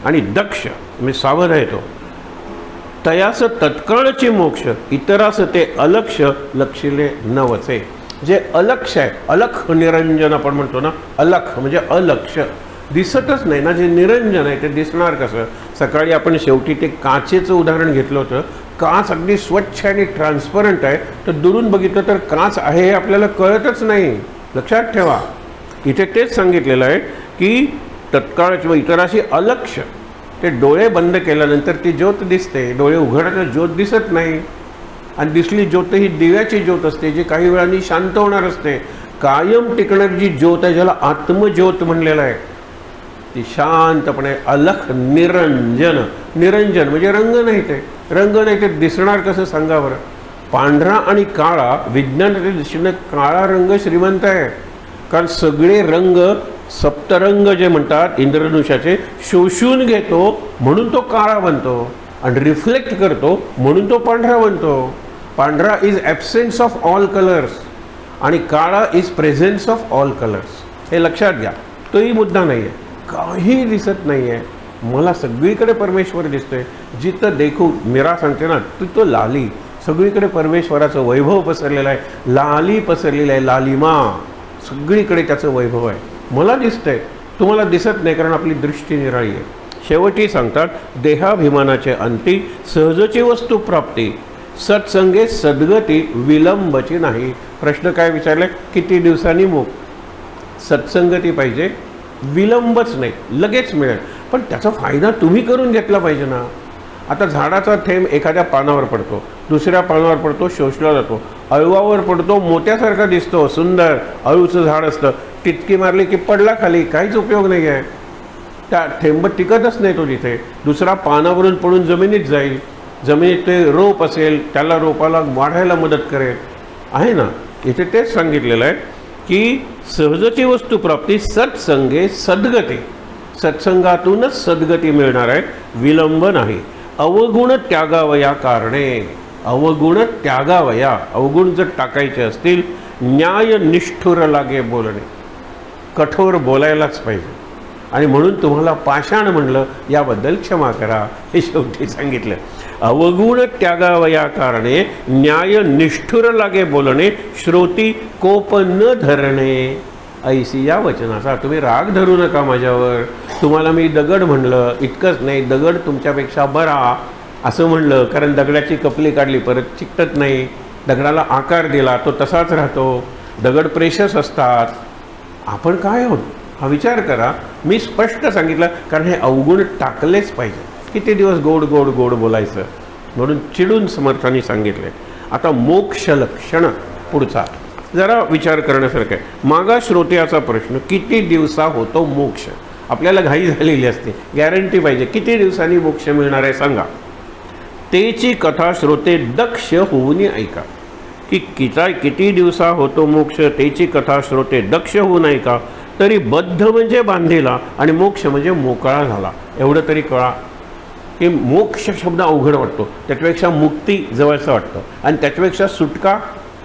S1: आणि दक्ष म्हणजे सावध आहे तो. तयास तत्काळची मोक्ष, इतरास ते अलक्ष लक्षिले नवचे. जे अलक्ष आहे, अलख निरंजन आपण म्हणतो ना, अलख म्हणजे अलक्ष, दिसतच नाही ना. जे निरंजन आहे ते दिसणार कसं. सकाळी आपण शेवटी ते काचेचं उदाहरण घेतलं होतं. काच अगदी स्वच्छ आणि ट्रान्सपरंट आहे, तर दुरून बघितलं तर काच आहे हे आपल्याला कळतच नाही. लक्षात ठेवा, इथे तेच सांगितलेलं आहे की तत्काळ किंवा इतराशी अलक्ष. ते डोळे बंद केल्यानंतर ती ज्योत दिसते, डोळे उघडल्यावर ज्योत दिसत नाही. आणि दिसली ज्योत ही दिव्याची ज्योत असते, जी काही वेळांनी शांत होणार असते. कायम टिकणारी जी ज्योत आहे, ज्याला आत्मज्योत म्हणलेलं आहे, ती शांतपणे अलख निरंजन. निरंजन म्हणजे रंग नाही, ते रंग नाही, ते दिसणार कसं सांगा बरं. पांढरा आणि काळा, विज्ञानाच्या दृष्टीने काळा रंग श्रीमंत आहे, कारण सगळे रंग सप्तरंग जे म्हणतात इंद्रधनुष्याचे शोषून घेतो म्हणून तो काळा बनतो, आणि रिफ्लेक्ट करतो म्हणून तो पांढरा बनतो. पांढरा is absence of all colours आणि काळा is presence of all colours. हे लक्षात घ्या. तोही मुद्दा नाही आहे, काही दिसत नाही आहे, मला सगळीकडे परमेश्वर दिसतोय. जिथं देखू, मीरा सांगते ना, तो लाली, सगळीकडे परमेश्वराचं वैभव पसरलेलं आहे, लाली पसरलेलं आहे, लालिमा, सगळीकडे त्याचं वैभव आहे. मला दिसतंय, तुम्हाला दिसत नाही, कारण आपली दृष्टी निराळी आहे. शेवटी सांगतात, देहाभिमानाचे अंती सहजची वस्तू प्राप्ती, सत्संगे सद्गती विलंबची नाही. प्रश्न काय विचारले, किती दिवसांनी मुक. सत्संगती पाहिजे, विलंबच नाही, लगेच मिळेल, पण त्याचा फायदा तुम्ही करून घेतला पाहिजे ना. आता झाडाचा थेंब एखाद्या पानावर पडतो, दुसऱ्या पानावर पडतो, शोषला जातो, अळवावर पडतो, मोत्यासारखा दिसतो, सुंदर अळूचं झाड असतं, टिचकी मारली की पडला खाली, काहीच उपयोग नाही आहे. त्या थेंब टिकतच नाही तो तिथे. दुसरा पानावरून पडून जमिनीत जाईल, जमिनीत ते रोप असेल, त्याला रोपाला वाढायला मदत करेल, आहे ना. इथे तेच सांगितलेलं आहे की सहजची वस्तू प्राप्ती सत्संगे सद्गती. सत्संगातूनच सद्गती मिळणार आहे, विलंब नाही. अवगुण त्यागावया कारणे, अवगुण त्यागावया, अवगुण जर टाकायचे असतील, न्याय निष्ठुर लागे बोलणे, कठोर बोलायलाच पाहिजे. आणि म्हणून तुम्हाला पाषाण म्हणलं, याबद्दल क्षमा करा. हे शेवटी सांगितलं. अवगुण त्यागावया कारणे, न्याय निष्ठुर लागे बोलणे, श्रोती कोप न धरणे. ऐसी या वचनाचा तुम्ही राग धरू नका माझ्यावर. तुम्हाला मी दगड म्हणलं, इतकंच नाही, दगड तुमच्यापेक्षा बरा असं म्हणलं, कारण दगडाची कपली काढली परत चिकटत नाही, दगडाला आकार दिला तो तसाच राहतो. दगड प्रेशस असतात. आपण काय आहोत हा विचार करा. मी स्पष्ट सांगितलं, कारण हे अवगुण टाकलेच पाहिजे. किती दिवस गोड गोड गोड बोलायचं, म्हणून चिडून समर्थांनी सांगितले. आता मोक्ष लक्षण पुढचा जरा विचार करण्यासारखं आहे. मागा श्रोत्याचा प्रश्न, किती दिवसा होतो मोक्ष? आपल्याला घाई झालेली असते, गॅरंटी पाहिजे, किती दिवसांनी मोक्ष मिळणार आहे सांगा. तेची कथा श्रोते दक्ष होऊन ऐका. की किती दिवसा होतो मोक्ष, तेची कथा श्रोते दक्ष होऊन ऐका. तरी बद्ध म्हणजे बांधलेला आणि मोक्ष म्हणजे मोकळा झाला. एवढं तरी कळा की मोक्ष शब्द अवघड वाटतो, त्याच्यापेक्षा मुक्ती जवळचं वाटतं, आणि त्याच्यापेक्षा सुटका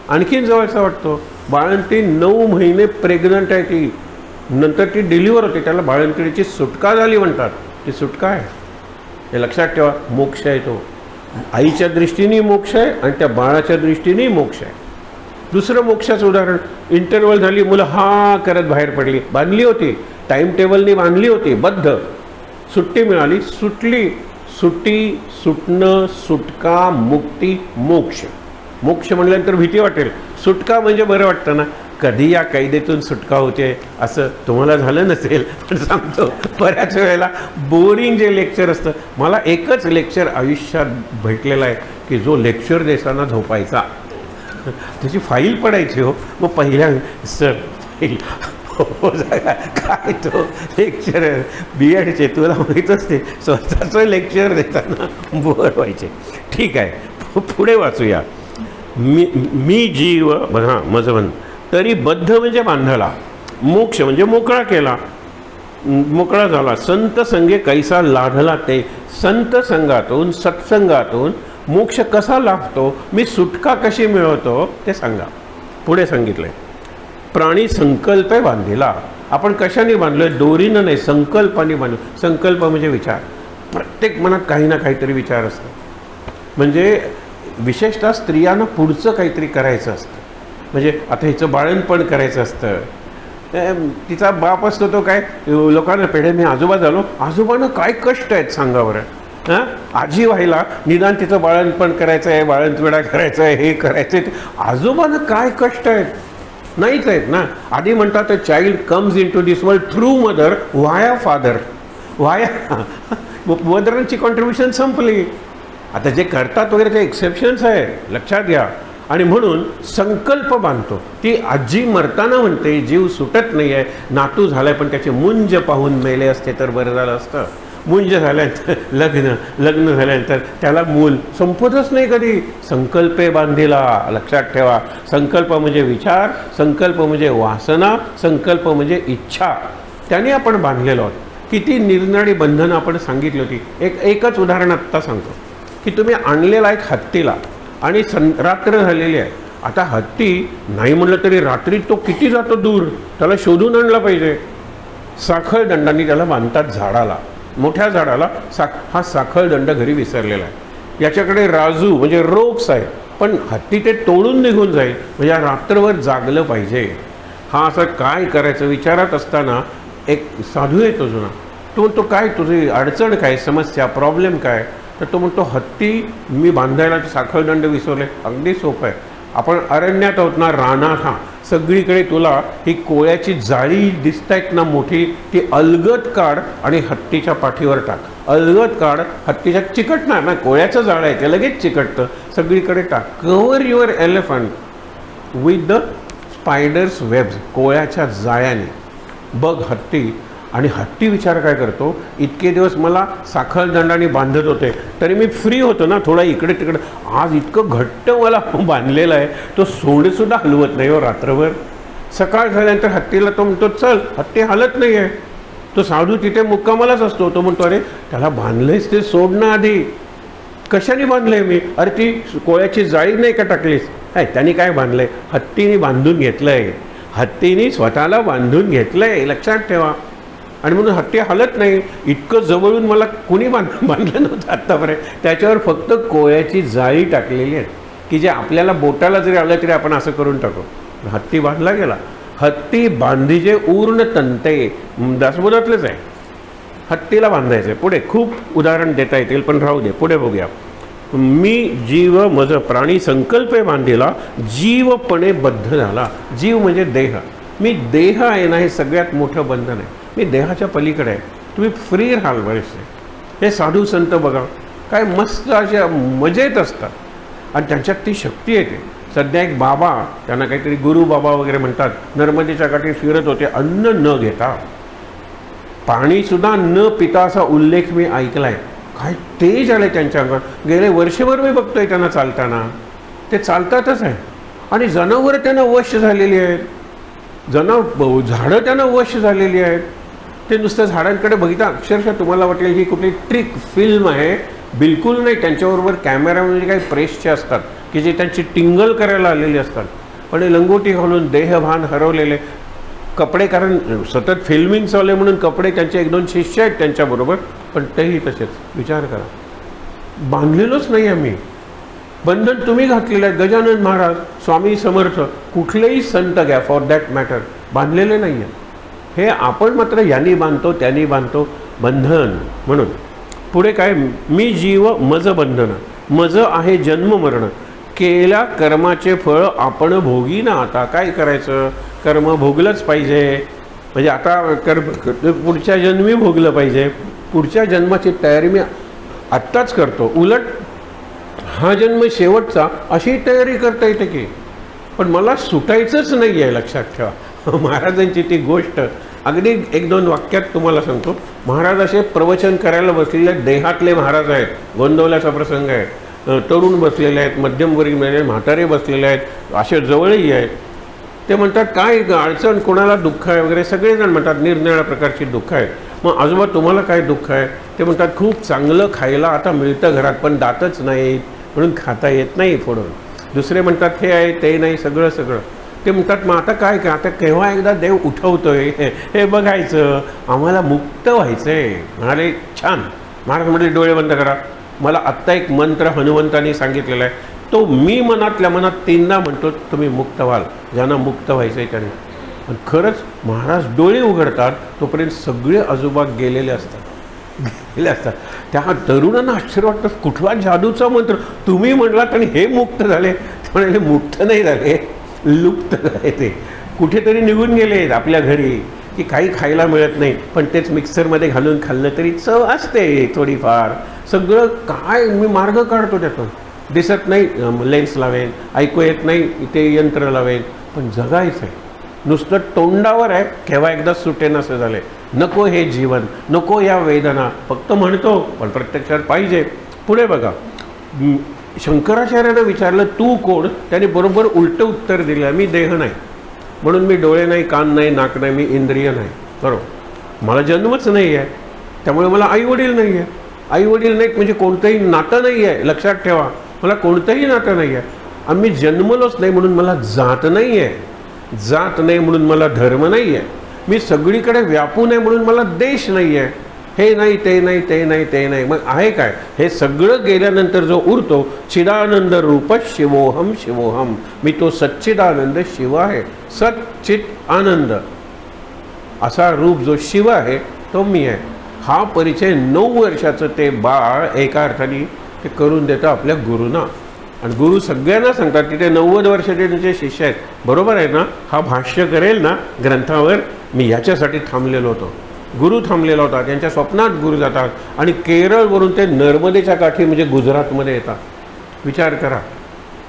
S1: आणखीन जवळचा वाटतो. बाळंती 9 महिने प्रेग्नंट आहे, ती नंतर ती डिलिव्हर होते, त्याला बाळंतीची सुटका झाली म्हणतात. ती सुटका आहे, हे लक्षात ठेवा. मोक्ष आहे तो. आईच्या दृष्टीने मोक्ष आहे आणि त्या बाळाच्या दृष्टीने मोक्ष आहे. दुसरं मोक्षाचं उदाहरण, इंटरव्हल झाली, मुलं हा करत बाहेर पडली, बांधली होती, टाईम टेबलनी बांधली होती, बद्ध, सुट्टी मिळाली, सुटली. सुट्टी, सुटणं, सुटका, मुक्ती, मोक्ष. मोक्ष म्हटल्यानंतर भीती वाटेल, सुटका म्हणजे बरं वाटतं ना. कधी या कैदेतून सुटका होते असं तुम्हाला झालं नसेल, पण सांगतो बऱ्याच वेळेला बोरिंग जे लेक्चर असतं, मला एकच लेक्चर आयुष्यात भेटलेला आहे की जो लेक्चर देताना झोपायचा, त्याची फाईल पडायची. हो, मग पहिल्या सर फाईल हो काय तो लेक्चर BEdचे, तुला माहीत असते, स्वतःचं लेक्चर देताना बोर व्हायचे. ठीक आहे, पुढे वाचूया. मी जीव बघा मजवन, तरी बद्ध म्हणजे बांधला, मोक्ष म्हणजे मोकळा केला, मोकळा झाला. संत संगे कैसा लाधला ते, संत संघातून सत्संगातून मोक्ष कसा लाभतो, मी सुटका कशी मिळवतो ते सांगा. पुढे सांगितलंय, प्राणी संकल्प बांधिला. आपण कशाने बांधलोय? दोरीनं नाही, संकल्पाने बांधलो. संकल्प म्हणजे विचार. प्रत्येक मनात काही ना काहीतरी विचार असतो. म्हणजे विशेषतः स्त्रियांना पुढचं काहीतरी करायचं असतं. म्हणजे आता हिचं बाळणपण करायचं असतं. तिचा बाप असतो तो काय, लोकांना पेढे, मी आजोबा झालो, आजोबांना काय कष्ट आहेत सांगा बरं. हां, आजी व्हायला निदान तिचं बाळणपण करायचं आहे, बाळंतविडा करायचं आहे, हे करायचं आहे. आजोबांना काय कष्ट आहेत? नाहीच आहेत ना. आधी म्हणतात a child comes into this world through mother via father. Via मदरांची कॉन्ट्रीब्युशन संपली. आता जे करतात वगैरे ते एक्सेप्शन्स आहे, लक्षात घ्या. आणि म्हणून संकल्प बांधतो. ती आजी मरताना म्हणते जीव सुटत नाही आहे, नातू झालाय पण त्याचे मुंज पाहून मेले असते तर बरं झालं असतं. मुंज झाल्यानंतर लग्न झाल्यानंतर त्याला मूल संपतच नाही कधी. संकल्पे बांधिला, लक्षात ठेवा. संकल्प म्हणजे विचार, संकल्प म्हणजे वासना, संकल्प म्हणजे इच्छा. त्याने आपण बांधलेलो आहोत. किती निरनिराळी बंधनं आपण सांगितली होती. एकच उदाहरण आत्ता सांगतो की तुम्ही आणलेला एक हत्तीला आणि रात्र झालेली आहे. आता हत्ती नाही म्हणलं तरी रात्री तो किती जातो दूर, त्याला शोधून आणला पाहिजे. साखळ दंडांनी त्याला बांधतात झाडाला, मोठ्या झाडाला. हा साखळ दंड घरी विसरलेला आहे. याच्याकडे राजू म्हणजे रोप्स आहे, पण हत्ती ते तोडून निघून जाईल. म्हणजे या रात्रभर जागलं पाहिजे. हा असं काय करायचं विचारात असताना एक साधू येतो जुना. तो म्हणतो काय तुझी अडचण काय, समस्या, प्रॉब्लेम काय? तर तो म्हणतो हत्ती मी बांधायला साखळदंड विसरले. अगदी सोपं आहे. आपण अरण्यात आहोत ना, रानात. हां, सगळीकडे तुला ही कोळ्याची जाळी दिसतायत ना मोठी, ती अलगद काढ आणि हत्तीच्या पाठीवर टाक. अलगद काढ, हत्तीच्या चिकटणार ना, कोळ्याचं जाळं आहे ते लगेच चिकटतं. सगळीकडे टाक. Cover your elephant with the spider's webs. कोळ्याच्या जाळ्याने बघ हत्ती. आणि हत्ती विचार काय करतो, इतके दिवस मला साखळदंडाने बांधत होते तरी मी फ्री होतो ना, थोडा इकडे तिकडे. आज इतकं घट्ट मला बांधलेलं आहे, तो सोडेसुद्धा हलवत नाही हो रात्रभर. सकाळ झाल्यानंतर हत्तीला तो म्हणतो चल, हत्ती हलत नाही आहे. तो साधू तिथे मुक्कामालाच असतो. तो म्हणतो अरे त्याला बांधलंयस ते सोडणं आधी. कशाने बांधलंय मी? अरे ती कोळ्याची जाळी नाही का टाकलीस? आहे त्यांनी काय बांधलंय? हत्तीने बांधून घेतलंय. हत्तीने स्वतःला बांधून घेतलंय, लक्षात ठेवा. आणि म्हणून हत्ती हलत नाही. इतकं जवळून मला कुणी बांधलं नव्हतं आत्तापर्यंत. त्याच्यावर फक्त कोळ्याची जाळी टाकलेली आहे की जे आपल्याला बोटाला जरी आलं तरी आपण असं करून टाकू. हत्ती बांधला गेला. हत्ती बांधीचे ऊर्ण तंते दासबोधातलेच आहे. हत्तीला बांधायचं आहे. पुढे खूप उदाहरण देता येतील पण राहू दे, पुढे बघूया. मी जीव मज प्राणी संकल्पे बांधिला, जीवपणे बद्ध झाला. जीव म्हणजे देह. मी देह आहे ना, हे सगळ्यात मोठं बंधन आहे. मी देहाच्या पलीकडे आहे. तुम्ही फ्री राहाल बरेचसे. हे साधू संत बघा काय मस्त अशा मजेत असतात आणि त्यांच्यात ती शक्ती येते. सध्या एक बाबा, त्यांना काहीतरी गुरु बाबा वगैरे म्हणतात, नर्मदेच्या काठी फिरत होते अन्न न घेता, पाणीसुद्धा न पिता असा उल्लेख मी ऐकला आहे. काय तेज आले त्यांच्या अंगात. गेले वर्षभर मी बघतोय त्यांना चालताना. ते चालतातच आहे आणि जनावरं त्यांना वश झालेली आहेत. झाडं त्यांना वश झालेली आहेत. ते नुसतं झाडांकडे बघितलं अक्षरशः तुम्हाला वाटेल ही कुठली ट्रिक फिल्म आहे. बिलकुल नाही. त्यांच्याबरोबर कॅमेरा म्हणजे काही प्रेसचे असतात की जे त्यांची टिंगल करायला आलेली असतात. पण हे लंगोटी घालून देहभान हरवलेले कपडे, कारण सतत फिल्मिंग चालू आहे म्हणून कपडे त्यांचे 1-2 शिष्य आहेत त्यांच्याबरोबर, पण तेही तसेच. विचार करा, बांधलेलोच नाही आम्ही. बंधन तुम्ही घातलेलं आहे. गजानन महाराज, स्वामी समर्थ, कुठलेही संत घ्या फॉर दॅट मॅटर, बांधलेले नाही आहे. हे आपण मात्र यांनी बांधतो त्यांनी बांधतो, बंधन. म्हणून पुढे काय, मी जीव मज बंधन, मज आहे जन्म मरण, केल्या कर्माचे फळ आपण भोगी ना. आता काय करायचं, कर्म भोगलंच पाहिजे. म्हणजे आता पुढच्या जन्मी भोगलं पाहिजे. पुढच्या जन्माची तयारी मी आत्ताच करतो. उलट हा जन्म शेवटचा अशी तयारी करता येते की, पण मला सुटायचंच नाही आहे. लक्षात ठेवा महाराजांची ती गोष्ट. अगदी 1-2 वाक्यात तुम्हाला सांगतो. महाराज असे प्रवचन करायला बसलेले देहातले महाराज आहेत. गोंदवल्याचा प्रसंग आहे. तरुण बसलेले आहेत, मध्यमवर्गीय म्हातारे बसलेले आहेत, असे जवळही आहेत. ते म्हणतात काय अडचण, कोणाला दुःख आहे वगैरे, सगळेजण म्हणतात निरनिराळ्या प्रकारची दुःख आहेत. मग आजोबा तुम्हाला काय दुःख आहे. ते म्हणतात खूप चांगलं खायला आता मिळतं घरात पण दातच नाहीत म्हणून खाता येत नाही फोडून. दुसरे म्हणतात हे आहे ते नाही, सगळं. ते म्हणतात मग आता काय आता केव्हा एकदा देव उठवतोय हे बघायचं, आम्हाला मुक्त व्हायचं आहे. म्हणाले छान. महाराज म्हणाले डोळे बंद करा. मला आत्ता एक मंत्र हनुमंतांनी सांगितलेला आहे, तो मी मनातल्या मनात 3दा म्हणतो, तुम्ही मुक्त व्हाल. ज्यांना मुक्त व्हायचं आहे त्यांनी. पण खरंच महाराज डोळे उघडतात तोपर्यंत सगळे आजोबा गेलेले असतात. त्या तरुणांना आश्चर्य वाटतं, कुठला जादूचा मंत्र तुम्ही म्हणलात आणि हे मुक्त झाले. म्हणाले मुक्त नाही झाले, लुप्त झाले. ते कुठेतरी निघून गेले आपल्या घरी की काही खायला मिळत नाही, पण तेच मिक्सरमध्ये घालून खाल्लं तरी चव असते थोडीफार. सगळं काय मी मार्ग काढतो त्यातून. दिसत नाही लेन्स लावेन, ऐकू येत नाही इथे यंत्र लावेन, पण जगायचं आहे. नुसतं तोंडावर आहे, केव्हा एकदा सुटेन असं झालं. नको हे जीवन, नको या वेदना, फक्त म्हणतो पण प्रत्यक्षात पाहिजे. पुढे बघा, शंकराचार्यानं विचारलं तू कोण. त्याने बरोबर उलटं उत्तर दिलं, मी देह नाही म्हणून मी डोळे नाही, कान नाही, नाक नाही, मी इंद्रिय नाही. बरोबर, मला जन्मच नाही आहे, त्यामुळे मला आईवडील नाही आहे. आईवडील नाहीत म्हणजे कोणतंही नातं नाही आहे. लक्षात ठेवा, मला कोणतंही नातं नाही आहे. आणि मी जन्मलोच नाही म्हणून मला जात नाही आहे. जात नाही म्हणून मला धर्म नाही आहे. मी सगळीकडे व्यापून आहे म्हणून मला देश नाही आहे. हे नाही ते नाही ते नाही ते नाही, मग आहे काय. हे सगळं गेल्यानंतर जो उरतो, चिदानंद रूप शिवोहम शिवोहम, मी तो सच्चिदानंद शिव आहे. सच्चित आनंद असा रूप जो शिव आहे तो मी आहे. हा परिचय 9 वर्षाचं ते बाळ एका अर्थाने ते करून देतं आपल्या गुरुंना. आणि गुरु सगळ्यांना सांगतात, तिथे 90 वर्षाचे त्यांचे शिष्य आहेत. बरोबर आहे ना. हा भाष्य करेल ना ग्रंथावर, मी याच्यासाठी थांबलेलो होतो. गुरु थांबलेला होता. त्यांच्या स्वप्नात गुरु जातात आणि केरळवरून ते नर्मदेच्या काठी म्हणजे गुजरातमध्ये येतात. विचार करा,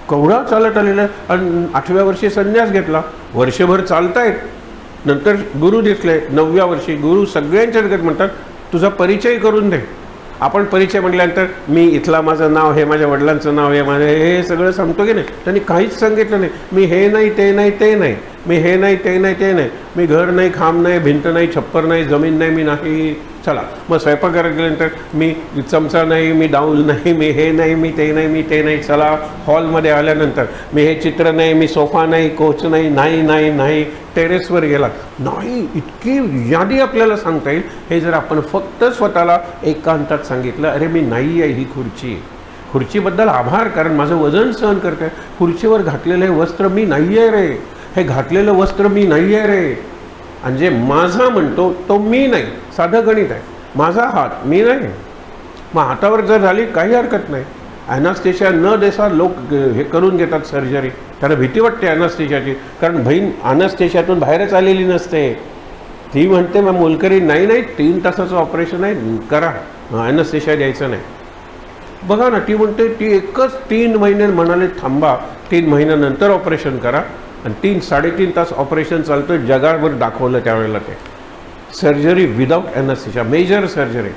S1: केवढा चालत आलेला. आणि 8व्या वर्षी संन्यास घेतला. वर्षभर चालतायत. नंतर गुरु दिसले. 9व्या वर्षी गुरु सगळ्यांच्या जगत म्हणतात तुझा परिचय करून दे. आपण परिचय म्हटल्यानंतर मी इथला माझं नाव, हे माझ्या वडिलांचं नाव, हे माझं हे सगळं सांगतो की नाही. त्यांनी काहीच सांगितलं नाही. मी हे नाही ते नाही ते नाही. मी हे नाही ते नाही ते नाही, मी घर नाही, खांब नाही, भिंत नाही, छप्पर नाही, जमीन नाही, मी नाही. चला मग स्वयंपाकघरात गेल्यानंतर मी चमचा नाही, मी डाऊल नाही, मी हे नाही, मी ते नाही, मी ते नाही. चला हॉलमध्ये आल्यानंतर मी हे चित्र नाही, मी सोफा नाही, कोच नाही, नाही नाही नाही. टेरेसवर गेला नाही, इतकी यादी आपल्याला सांगता येईल. हे जर आपण फक्त स्वतःला एकांतात सांगितलं, अरे मी नाही आहे ही खुर्ची, खुर्चीबद्दल आभार, कारण माझं वजन सहन करते. खुर्चीवर घातलेलं हे वस्त्र मी नाही आहे रे, हे घातलेलं वस्त्र मी नाही आहे रे. आणि जे माझा म्हणतो तो मी नाही, साधं गणित आहे. माझा हात मी नाही. मग हातावर जर झाली काही हरकत नाही. ॲनास्थेशिया न देता लोक हे करून घेतात सर्जरी. त्यांना भीती वाटते ॲनास्थेशियाची, कारण बहीण ॲनास्थेशियातून बाहेरच आलेली नसते. ती म्हणते मग मोलकरी नाही नाही 3 तासाचं ऑपरेशन आहे, करा, ॲनास्थेशिया द्यायचं नाही. बघा ना, ती म्हणते ती एकच 3 महिने म्हणाले थांबा, 3 महिन्यानंतर ऑपरेशन करा. आणि 3-3.5 तास ऑपरेशन चालतं, जगावर दाखवलं त्यावेळेला ते सर्जरी विदाऊट ॲनास्थेशिया, मेजर सर्जरी.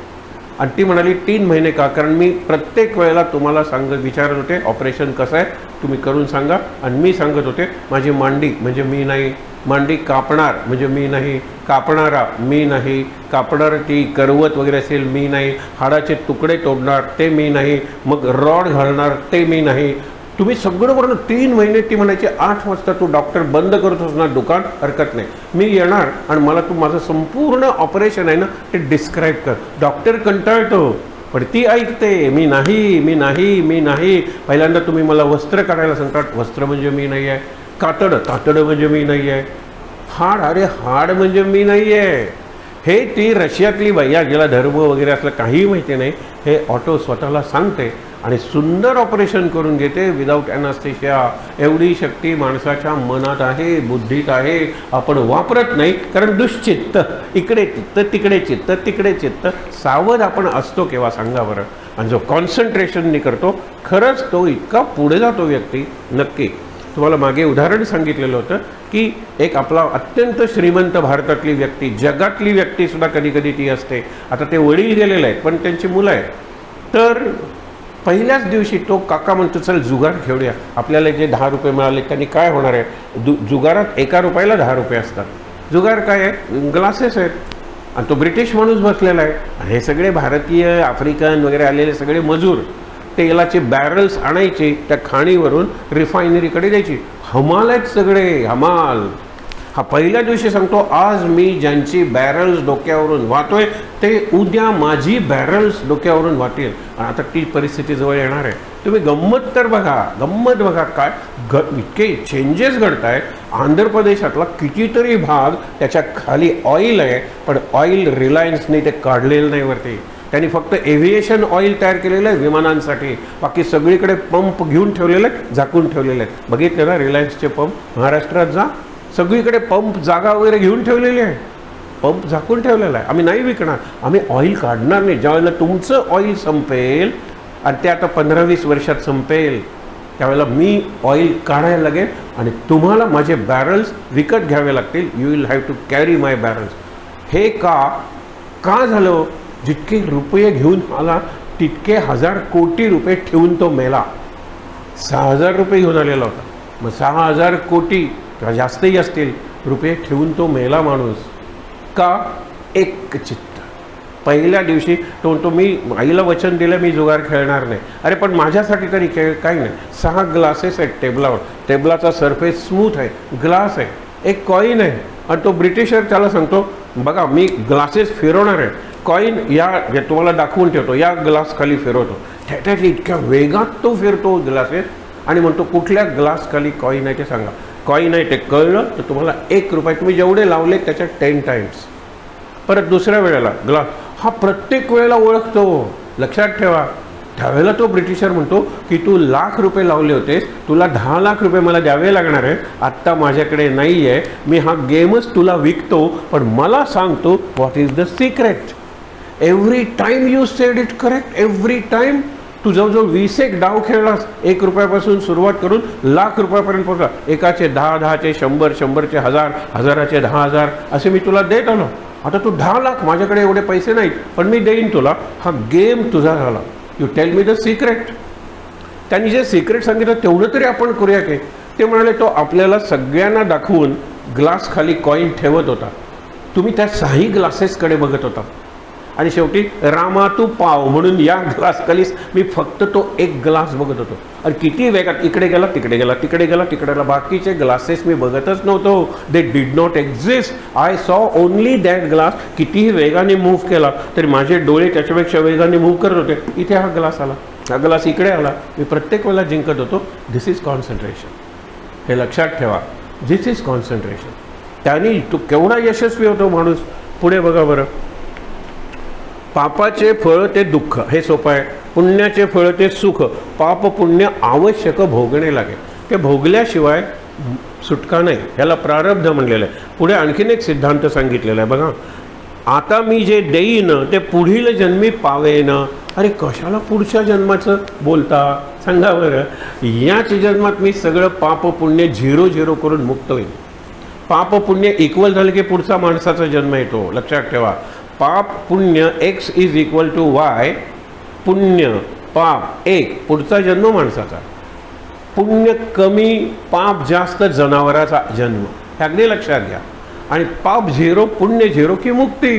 S1: आणि ती म्हणाली 3 महिने का, कारण मी प्रत्येक वेळेला तुम्हाला विचारत होते ऑपरेशन कसं आहे तुम्ही करून सांगा. आणि मी सांगत होते माझी मांडी म्हणजे मी नाही, मांडी कापणार म्हणजे मी नाही, कापणारा मी नाही, कापणार ती करवत वगैरे असेल मी नाही, हाडाचे तुकडे तोडणार ते मी नाही, मग रॉड घालणार ते मी नाही. तुम्ही सगळं बरोबर. 3 महिने ती म्हणायची 8 वाजता तू डॉक्टर बंद करत असणार दुकान, हरकत नाही, मी येणार आणि मला तू माझं संपूर्ण ऑपरेशन आहे ना ते डिस्क्राईब कर. डॉक्टर कंटाळतो पण ती ऐकते, मी नाही मी नाही मी नाही. पहिल्यांदा तुम्ही मला वस्त्र काढायला सांगतात, वस्त्र म्हणजे मी नाही आहे. कातडं म्हणजे मी नाही आहे. हाड, अरे हाड म्हणजे मी नाही आहे. हे ती रशियातली बाई, ज्याला धर्म वगैरे असलं काही माहिती नाही, हे ऑटो स्वतःला सांगते आणि सुंदर ऑपरेशन करून घेते विदाऊट ॲनास्थेशिया. एवढी शक्ती माणसाच्या मनात आहे, बुद्धीत आहे, आपण वापरत नाही, कारण दुश्चित्त, इकडे चित्त तिकडे चित्त तिकडे चित्त. सावध आपण असतो केव्हा सांगा बरं. आणि जो कॉन्सन्ट्रेशननी करतो खरंच तो इतका पुढे जातो व्यक्ती. नक्की तुम्हाला मागे उदाहरण सांगितलेलं होतं की एक आपला अत्यंत श्रीमंत भारतातली व्यक्ती, जगातली व्यक्तीसुद्धा कधी कधी ती असते. आता ते वडील गेलेले आहेत पण त्यांची मुलं आहेत. तर पहिल्याच दिवशी तो काका म्हणतो चल जुगार खेळूया, आपल्याला जे 10 रुपये मिळाले त्यांनी काय होणार आहे. जुगारात 1 रुपयाला 10 रुपये असतात. जुगार काय आहे, ग्लासेस आहेत. आणि तो ब्रिटिश माणूस बसलेला आहे. आणि हे सगळे भारतीय, आफ्रिकन वगैरे आलेले सगळे मजूर तेलाचे बॅरल्स आणायचे, त्या खाणीवरून रिफायनरीकडे द्यायची. हमाल आहेत सगळे, हमाल. हा पहिल्या दिवशी सांगतो आज मी ज्यांची बॅरल्स डोक्यावरून वाहतोय ते उद्या माझी बॅरल्स डोक्यावरून वाहतील. आता ती परिस्थिती जवळ येणार आहे. तुम्ही गंमत तर बघा, गंमत बघा काय इतके चेंजेस घडत आहे. आंध्र प्रदेशातला कितीतरी भाग त्याच्या खाली ऑइल आहे, पण ऑइल रिलायन्सने ते काढलेलं नाही वरती. त्यांनी फक्त एव्हिएशन ऑइल तयार केलेलं आहे विमानांसाठी, बाकी सगळीकडे पंप घेऊन ठेवलेले आहेत, झाकून ठेवलेले आहेत. बघितले ना रिलायन्सचे पंप, महाराष्ट्रात जा सगळीकडे पंप जागा वगैरे घेऊन ठेवलेली आहे, पंप झाकून ठेवलेला आहे. आम्ही नाही विकणार, आम्ही ऑइल काढणार नाही. ज्यावेळेला तुमचं ऑइल संपेल आणि ते आता 15-20 वर्षात संपेल त्यावेळेला मी ऑइल काढायला लागेल आणि तुम्हाला माझे बॅरल्स विकत घ्यावे लागतील. You will have to carry my barrels. हे का झालं, जितके रुपये घेऊन आला तितके 1000 कोटी रुपये ठेवून तो मेला. 6000 रुपये घेऊन आलेला होता, मग 6000 कोटी किंवा जास्तही असतील रुपये ठेवून तो मेला माणूस. का, एक चित्त. पहिल्या दिवशी तो मी आईला वचन दिलं मी जुगार खेळणार नाही. अरे पण माझ्यासाठी तरी खेळ काही नाही. 6 ग्लासेस आहेत टेबलावर, टेबलाचा सरफेस स्मूथ आहे, ग्लास आहे, एक कॉईन आहे. आणि तो ब्रिटिशर त्याला सांगतो बघा मी ग्लासेस फिरवणार आहे, कॉईन या तुम्हाला दाखवून ठेवतो, या ग्लास खाली फिरवतो. त्याच्यात इतक्या वेगात तो फिरतो ग्लासेस आणि म्हणतो कुठल्या ग्लास खाली कॉईन आहे ते सांगा. कॉईन आहे ते कळलं तर तुम्हाला 1 रुपया, तुम्ही जेवढे लावले त्याच्यात 10 टाइम्स. परत दुसऱ्या वेळेला ग्लास, हा प्रत्येक वेळेला ओळखतो. लक्षात ठेवा. त्यावेळेला तो ब्रिटिशर म्हणतो की तू लाख रुपये लावले होतेस, तुला 10 लाख रुपये मला द्यावे लागणार आहे, आत्ता माझ्याकडे नाही आहे, मी हा गेमच तुला विकतो, पण मला सांगतो what is the secret. Every time you said it correct, every time. तू जवळजवळ 20 डाव खेळलास, 1 रुपयापासून सुरुवात करून लाख रुपयापर्यंत पोहोचला. एकाचे 10, 10चे 100, 100चे 1000, 1000चे 10,000 असे मी तुला देत आलो. आता तू 10 लाख, माझ्याकडे एवढे पैसे नाहीत पण मी देईन तुला. हा गेम तुझा झाला. You tell me the secret. त्यांनी जे सिक्रेट सांगितलं तेवढं तरी आपण करूया की. ते म्हणाले तो आपल्याला सगळ्यांना दाखवून ग्लास खाली कॉईन ठेवत होता, तुम्ही त्या 6 ग्लासेसकडे बघत होता आणि शेवटी रामा तू पाव म्हणून या ग्लास खाली मी फक्त तो एक ग्लास बघत होतो आणि किती वेगात इकडे गेला तिकडे गेला तिकडे गेला तिकडे गेला, बाकीचे ग्लासेस मी बघतच नव्हतो. They did not exist. I saw only that glass. कितीही वेगाने मूव्ह केला तरी माझे डोळे त्याच्यापेक्षा वेगाने मूव्ह करत होते. इथे हा ग्लास आला, हा ग्लास इकडे आला, मी प्रत्येक वेळेला जिंकत होतो. दिस इज कॉन्सन्ट्रेशन. हे लक्षात ठेवा, दिस इज कॉन्सन्ट्रेशन. त्याने तो केवढा यशस्वी होतो माणूस. पुढे बघा बरं. पापाचे फळ ते दुःख, हे सोपं आहे. पुण्याचे फळ ते सुख. पाप पुण्य आवश्यक भोगणे लागे. ते भोगल्याशिवाय सुटका नाही, ह्याला प्रारब्ध म्हणलेलं आहे. पुढे आणखीन एक सिद्धांत सांगितलेला आहे बघा. आता मी जे देईन ते पुढील जन्मी पावेन. अरे कशाला पुढच्या जन्माचं बोलता सांगा बरं. याच जन्मात मी सगळं पाप पुण्य 0-0 करून मुक्त होईल. पाप पुण्य इक्वल झालं की पुढचा माणसाचा जन्म येतो. लक्षात ठेवा. पाप पुण्य x is equal to y. पुण्य पाप 1, पुढचा जन्म माणसाचा. पुण्य कमी पाप जास्त जनावराचा जन्म. हे अगदी लक्षात घ्या. आणि पाप 0 पुण्य 0 की मुक्ती.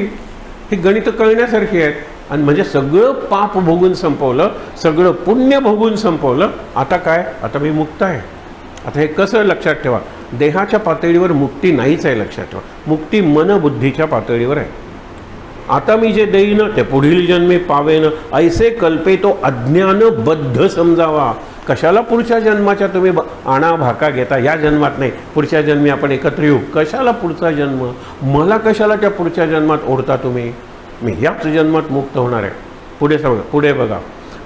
S1: ही गणित कळण्यासारखी आहेत. आणि म्हणजे सगळं पाप भोगून संपवलं, सगळं पुण्य भोगून संपवलं. आता काय? आता मी मुक्त आहे. आता हे कसं लक्षात ठेवा. देहाच्या पातळीवर मुक्ती नाहीच आहे. लक्षात ठेवा. मुक्ती मनबुद्धीच्या पातळीवर आहे. आता मी जे देईन ते पुढील जन्मी पावेन. ऐसे कल्पे तो अज्ञानबद्ध समजावा. कशाला पुढच्या जन्माच्या तुम्ही आणा भाका घेता. या जन्मात नाही, पुढच्या जन्मी आपण एकत्र येऊ. कशाला पुढचा जन्म? मला कशाला त्या पुढच्या जन्मात ओढता तुम्ही? मी याच जन्मात मुक्त होणार आहे. पुढे बघा.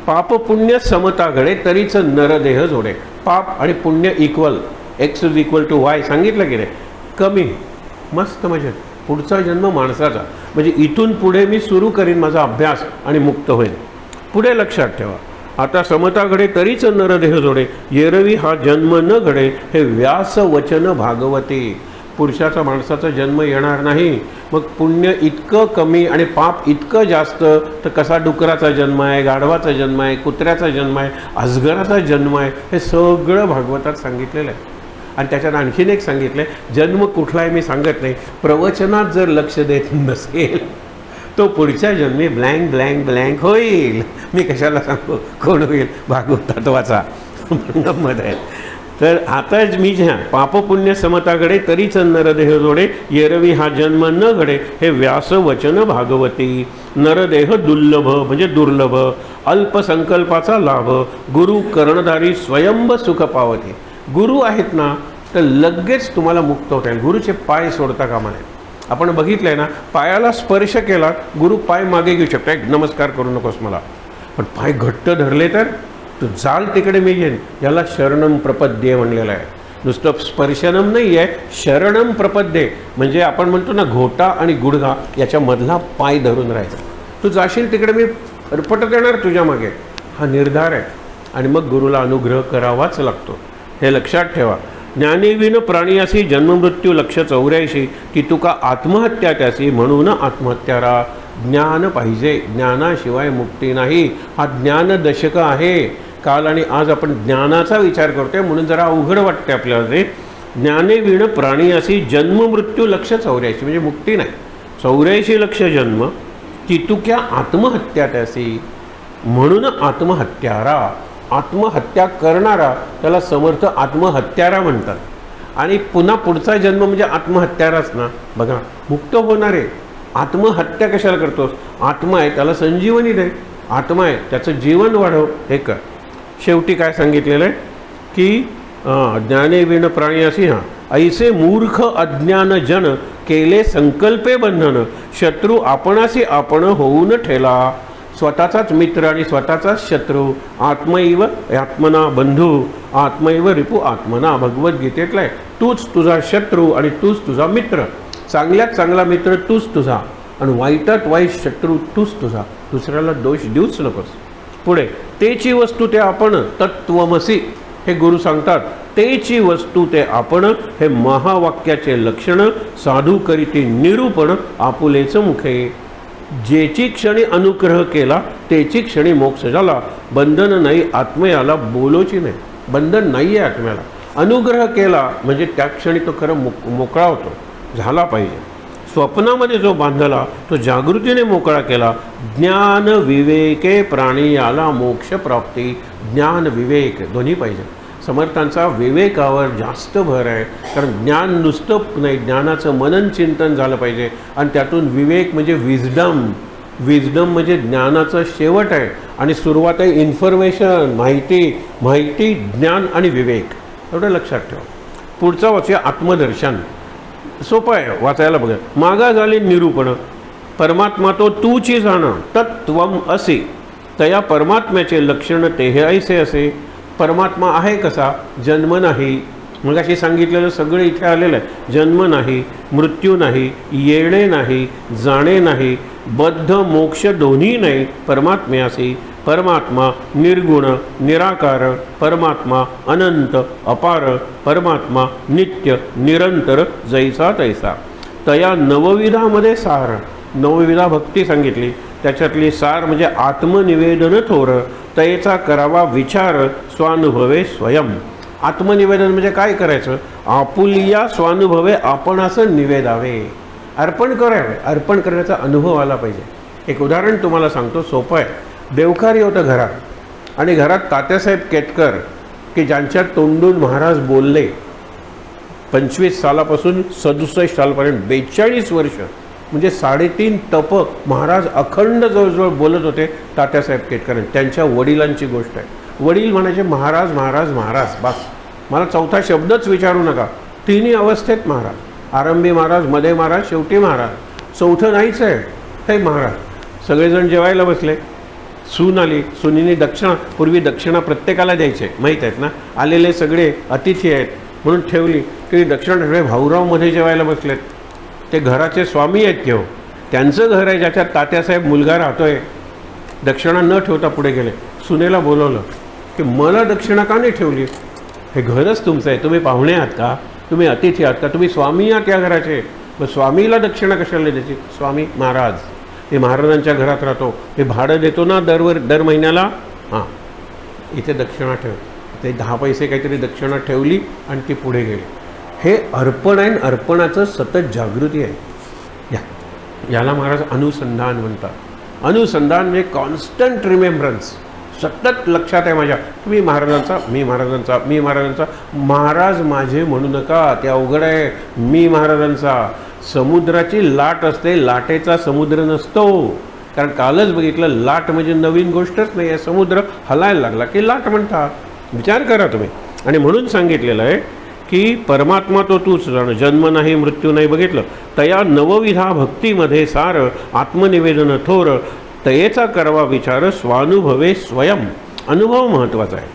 S1: पाप पुण्य समता घडे तरीच नरदेह जोडे. पाप आणि पुण्य equal, x is equal to y सांगितलं की नाही. कमी मस्त मजेत. पुढचा जन्म माणसाचा, म्हणजे इथून पुढे मी सुरू करीन माझा अभ्यास आणि मुक्त होईल. पुढे लक्षात ठेवा. आता समता घडे तरीच नरदेह जोडे. येरवी हा जन्म न घडे हे व्यास वचन भागवते. पुरुषाचा माणसाचा जन्म येणार नाही. मग पुण्य इतकं कमी आणि पाप इतकं जास्त तर कसा डुकराचा जन्म आहे, गाढवाचा जन्म आहे, कुत्र्याचा जन्म आहे, अजगराचा जन्म आहे. हे सगळं भागवतात सांगितलेलं आहे. आणि त्याच्यात आणखीन एक सांगितलं, जन्म कुठला आहे मी सांगत नाही. प्रवचनात जर लक्ष देत नसेल तो पुढच्या जन्मी ब्लँक ब्लँक ब्लँक होईल. मी कशाला सांगू कोण होईल? भागवतात वाचा, गंमत आहे. तर आता मी ज्या पाप पुण्य समता घडे तरीच नरदेह जोडे. येरवी हा जन्म न घडे हे व्यास वचन भागवती. नरदेह दुर्लभ म्हणजे दुर्लभ. अल्पसंकल्पाचा लाभ. गुरु कर्णधारी स्वयंभ सुख पावते. गुरु आहेत ना तर लगेच तुम्हाला मुक्त होता येईल. गुरुचे पाय सोडता कामा नये. आपण बघितलंय ना, पायाला स्पर्श केला गुरु पाय मागे घेऊ शकतो. नमस्कार करू नकोस मला, पण पाय घट्ट धरले तर तू जाल तिकडे मी येईन. याला शरणम प्रपद्ये म्हणलेलं आहे. नुसतं स्पर्शनम नाही आहे, शरणम प्रपद्ये म्हणजे आपण म्हणतो ना घोटा आणि गुडघा याच्यामधला पाय धरून राहायचा. तू जाशील तिकडे मी फरफटत येणार तुझ्या मागे. हा निर्धार आहे आणि मग गुरुला अनुग्रह करावाच लागतो. हे लक्षात ठेवा. ज्ञानेविन प्राणियासी जन्ममृत्यू लक्ष 84. की तुका आत्महत्या त्यासी म्हणून आत्महत्यारा. ज्ञान पाहिजे, ज्ञानाशिवाय मुक्ती नाही. हा ज्ञानदशक आहे. काल आणि आज आपण ज्ञानाचा विचार करतोय म्हणून जरा अवघड वाटते आपल्याला ते. ज्ञानेविन प्राणियासी जन्ममृत्यू लक्ष 84 म्हणजे मुक्ती नाही. 84 लक्ष जन्म. की तुक्या आत्महत्या त्यासी म्हणून आत्महत्यारा. आत्महत्या करणारा त्याला समर्थ आत्महत्यारा म्हणतात. आणि पुन्हा पुढचा जन्म म्हणजे आत्महत्याराच ना. बघा, मुक्त होणारे. आत्महत्या कशाला करतोस? आत्मा आहे त्याला संजीवनी दे. आत्मा आहे त्याचं जीवन वाढव. हे कर. शेवटी काय सांगितलेलं आहे की ज्ञानेविन प्राणियासी. ऐसे मूर्ख अज्ञान जन केले संकल्पे बंधन. शत्रू आपणासी आपण होऊन ठेला. स्वतःचाच मित्र आणि स्वतःचाच शत्रू. आत्मैव आत्मना बंधू आत्मैव रिपू आत्मना. भगवद्गीतेतला आहे. तूच तुझा शत्रू आणि तूच तुझा मित्र. चांगल्यात चांगला मित्र तूच तुझा आणि वाईटात वाईट शत्रू तूच तुझा. दुसऱ्याला दोष देऊच नकोस. पुढे तेची वस्तू ते आपण तत्त्वमसी. हे गुरु सांगतात तेची वस्तू ते आपण. हे महावाक्याचे लक्षण साधू करीती निरूपण आपुलेच मुखे. जेची क्षणी अनुग्रह केला तेची क्षणी मोक्ष झाला. बंधन नाही आत्मयाला बोलोची नाही. बंधन नाही आहे आत्म्याला. अनुग्रह केला म्हणजे त्या क्षणी तो खरं मोकळा होतो, झाला पाहिजे. स्वप्नामध्ये जो बांधला तो जागृतीने मोकळा केला. ज्ञान विवेके प्राणी आला मोक्ष प्राप्ती. ज्ञान विवेक दोन्ही पाहिजे. समर्थांचा विवेकावर जास्त भर आहे, कारण ज्ञान नुसतं नाही, ज्ञानाचं मनन चिंतन झालं पाहिजे आणि त्यातून विवेक म्हणजे विजडम. विजडम म्हणजे ज्ञानाचं शेवट आहे आणि सुरुवात आहे इन्फॉर्मेशन, माहिती, ज्ञान आणि विवेक. एवढं लक्षात ठेवा. पुढचा वाचूया आत्मदर्शन. सोपं आहे वाचायला बघा. मागा झाले निरूपण. परमात्मा तो तूची जाण तत्त्वम असे. तया परमात्म्याचे लक्षण ते हे ऐसे असे. परमात्मा आहे कसा? जन्म नाही. मगाशी सांगितलेलं सगळं इथे आलेलं आहे. जन्म नाही, मृत्यू नाही, येणे नाही, जाणे नाही, बद्ध मोक्ष दोन्ही नाही परमात्म्यासी. परमात्मा निर्गुण निराकार. परमात्मा अनंत अपार. परमात्मा नित्य निरंतर जैसा तैसा. तया नवविधामध्ये सार. नवविधा भक्ती सांगितली, त्याच्यातली सार म्हणजे आत्मनिवेदन थोर. तयेचा करावा विचार स्वानुभवे स्वयं. आत्मनिवेदन म्हणजे काय करायचं? आपुलिया स्वानुभवे आपण असं निवेदावे, अर्पण करावे. अर्पण करण्याचा अनुभव आला पाहिजे. एक उदाहरण तुम्हाला सांगतो, सोपं आहे. देवकार्य होतं घरात आणि घरात तात्यासाहेब केतकर की ज्यांच्या तोंडून महाराज बोलले 25 सालापासून 67 सालपर्यंत 42 वर्ष म्हणजे 3.5 तप महाराज अखंड जवळजवळ बोलत होते. तात्यासाहेब केतकर त्यांच्या वडिलांची गोष्ट आहे. वडील म्हणायचे महाराज महाराज महाराज, बस मला चौथा शब्दच विचारू नका. तिन्ही अवस्थेत महाराज. आरंभी महाराज, मध्ये महाराज, शेवटी महाराज. चौथं नाहीच आहे, ते महाराज. सगळेजण जेवायला बसले. सून आली. सुनीने दक्षिणा, पूर्वी दक्षिणा प्रत्येकाला द्यायचे माहीत आहेत ना. आलेले सगळे अतिथी आहेत म्हणून ठेवली की दक्षिणा ठेवले. भाऊराव मध्ये जेवायला बसलेत. ते घराचे स्वामी आहेत घेऊ. त्यांचं घर आहे ज्याच्यात तात्यासाहेब मुलगा राहतोय. दक्षिणा न ठेवता पुढे गेले. सुनेला बोलवलं की मला दक्षिणा का नाही ठेवली? हे घरच तुमचं आहे, तुम्ही पाहुणे आहात का? तुम्ही अतिथी आहात का? तुम्ही स्वामी आहात या घराचे, मग स्वामीला दक्षिणा कशाला द्यायची? स्वामी महाराज, हे महाराजांच्या घरात राहतो, हे भाडं देतो ना दर महिन्याला, हां इथे दक्षिणा ठेव. ते 10 पैसे काहीतरी दक्षिणा ठेवली आणि ती पुढे गेली. हे अर्पण आहे. अर्पणाचं सतत जागृती आहे. याला महाराज अनुसंधान म्हणतात. अनुसंधान म्हणजे कॉन्स्टंट रिमेंबरन्स. सतत लक्षात आहे माझ्या, तुम्ही महाराजांचा, मी महाराजांचा, मी महाराजांचा. महाराज माझे म्हणू नका, ते अवघड आहे. मी महाराजांचा. समुद्राची लाट असते, लाटेचा समुद्र नसतो. कारण कालच बघितलं, लाट म्हणजे नवीन गोष्टच नाही आहे. समुद्र हलायला लागला की लाट म्हणतात. विचार करा तुम्ही. आणि म्हणून सांगितलेलं आहे की परमात्मा तो तूच जाण. जन्म नाही, मृत्यू नाही. बघितलं. तया नवविधा भक्तीमध्ये सार. आत्मनिवेदन थोर. तयेचा करावा विचार स्वानुभवे स्वयं. अनुभव महत्त्वाचा आहे.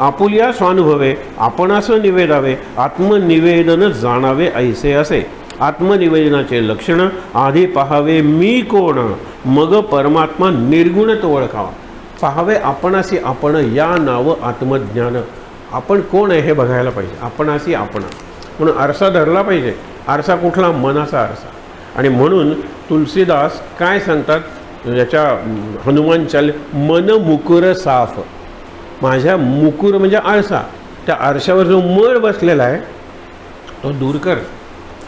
S1: आपुलिया स्वानुभवे आपणास निवेदावे. आत्मनिवेदन जाणावे ऐसे असे. आत्मनिवेदनाचे लक्षण आधी पाहावे मी कोण, मग परमात्मा निर्गुण तो ओळखावा. पाहावे आपणासी आपण, या नाव आत्मज्ञान. आपण कोण आहे हे बघायला पाहिजे. आपणासी आपण म्हणून आरसा धरला पाहिजे. आरसा कुठला? मनाचा आरसा. आणि म्हणून तुलसीदास काय सांगतात याच्या हनुमान चाल, मन मुकुर साफ. माझ्या मुकुर म्हणजे आरसा, त्या आरशावर जो मळ बसलेला आहे तो दूर कर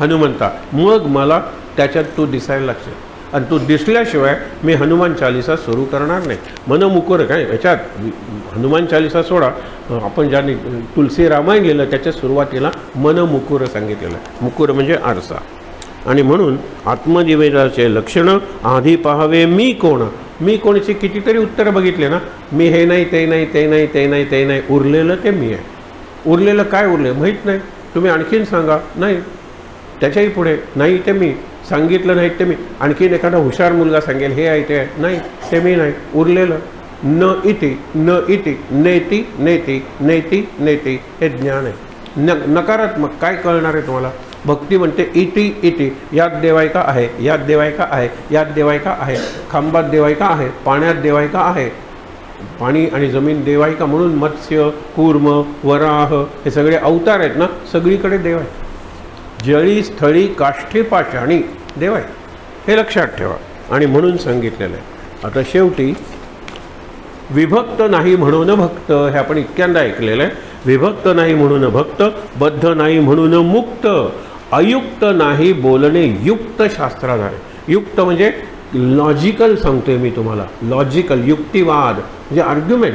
S1: हनुमंता, मग मला त्याच्यात तू दिसायला लागशील. आणि तू दिसल्याशिवाय मी हनुमान चालिसा सुरू करणार नाही. मन मुकुर काय याच्यात हनुमान चालिसा सोडा, आपण ज्याने तुलसी रामायण लिहिलं त्याच्या सुरुवातीला मन मुकुर सांगितलेलं आहे. मुकुर म्हणजे आरसा. आणि म्हणून आत्मनिवेदनाचे लक्षण आधी पाहावे मी कोण. मी कोणची कितीतरी उत्तरं बघितले ना. मी हे नाही, ते नाही, ते नाही, ते नाही, ते नाही. उरलेलं ते मी आहे. उरलेलं काय उरले माहीत नाही. तुम्ही आणखीन सांगा. नाही, त्याच्याही पुढे नाही ते मी. सांगितलं नाही ते मी. आणखीन एखादा हुशार मुलगा सांगेल हे आहे ते आहे. नाही, ते मी नाही. उरलेलं न इति न इति नेति नेति नेति नेति हे ज्ञान आहे. नकारात्मक काय कळणार आहे तुम्हाला? भक्ती म्हणते इति इति, यात देवायका आहे, यात देवायका आहे, यात देवायका आहे, खांबात देवायका आहे, पाण्यात देवायका आहे. पाणी आणि जमीन देवायका म्हणून मत्स्य, कूर्म, वराह हे सगळे अवतार आहेत ना. सगळीकडे देव आहे. जळी स्थळी काष्ठी पाषाणी देव आहे. हे लक्षात ठेवा. आणि म्हणून सांगितलेलं आहे. आता शेवटी विभक्त नाही म्हणून भक्त, हे आपण इतक्यांदा ऐकलेलं आहे. विभक्त नाही म्हणून भक्त, बद्ध नाही म्हणून मुक्त, अयुक्त नाही बोलणे युक्त शास्त्राधारे. युक्त म्हणजे लॉजिकल सांगतोय मी तुम्हाला, लॉजिकल युक्तिवाद म्हणजे आर्ग्युमेंट,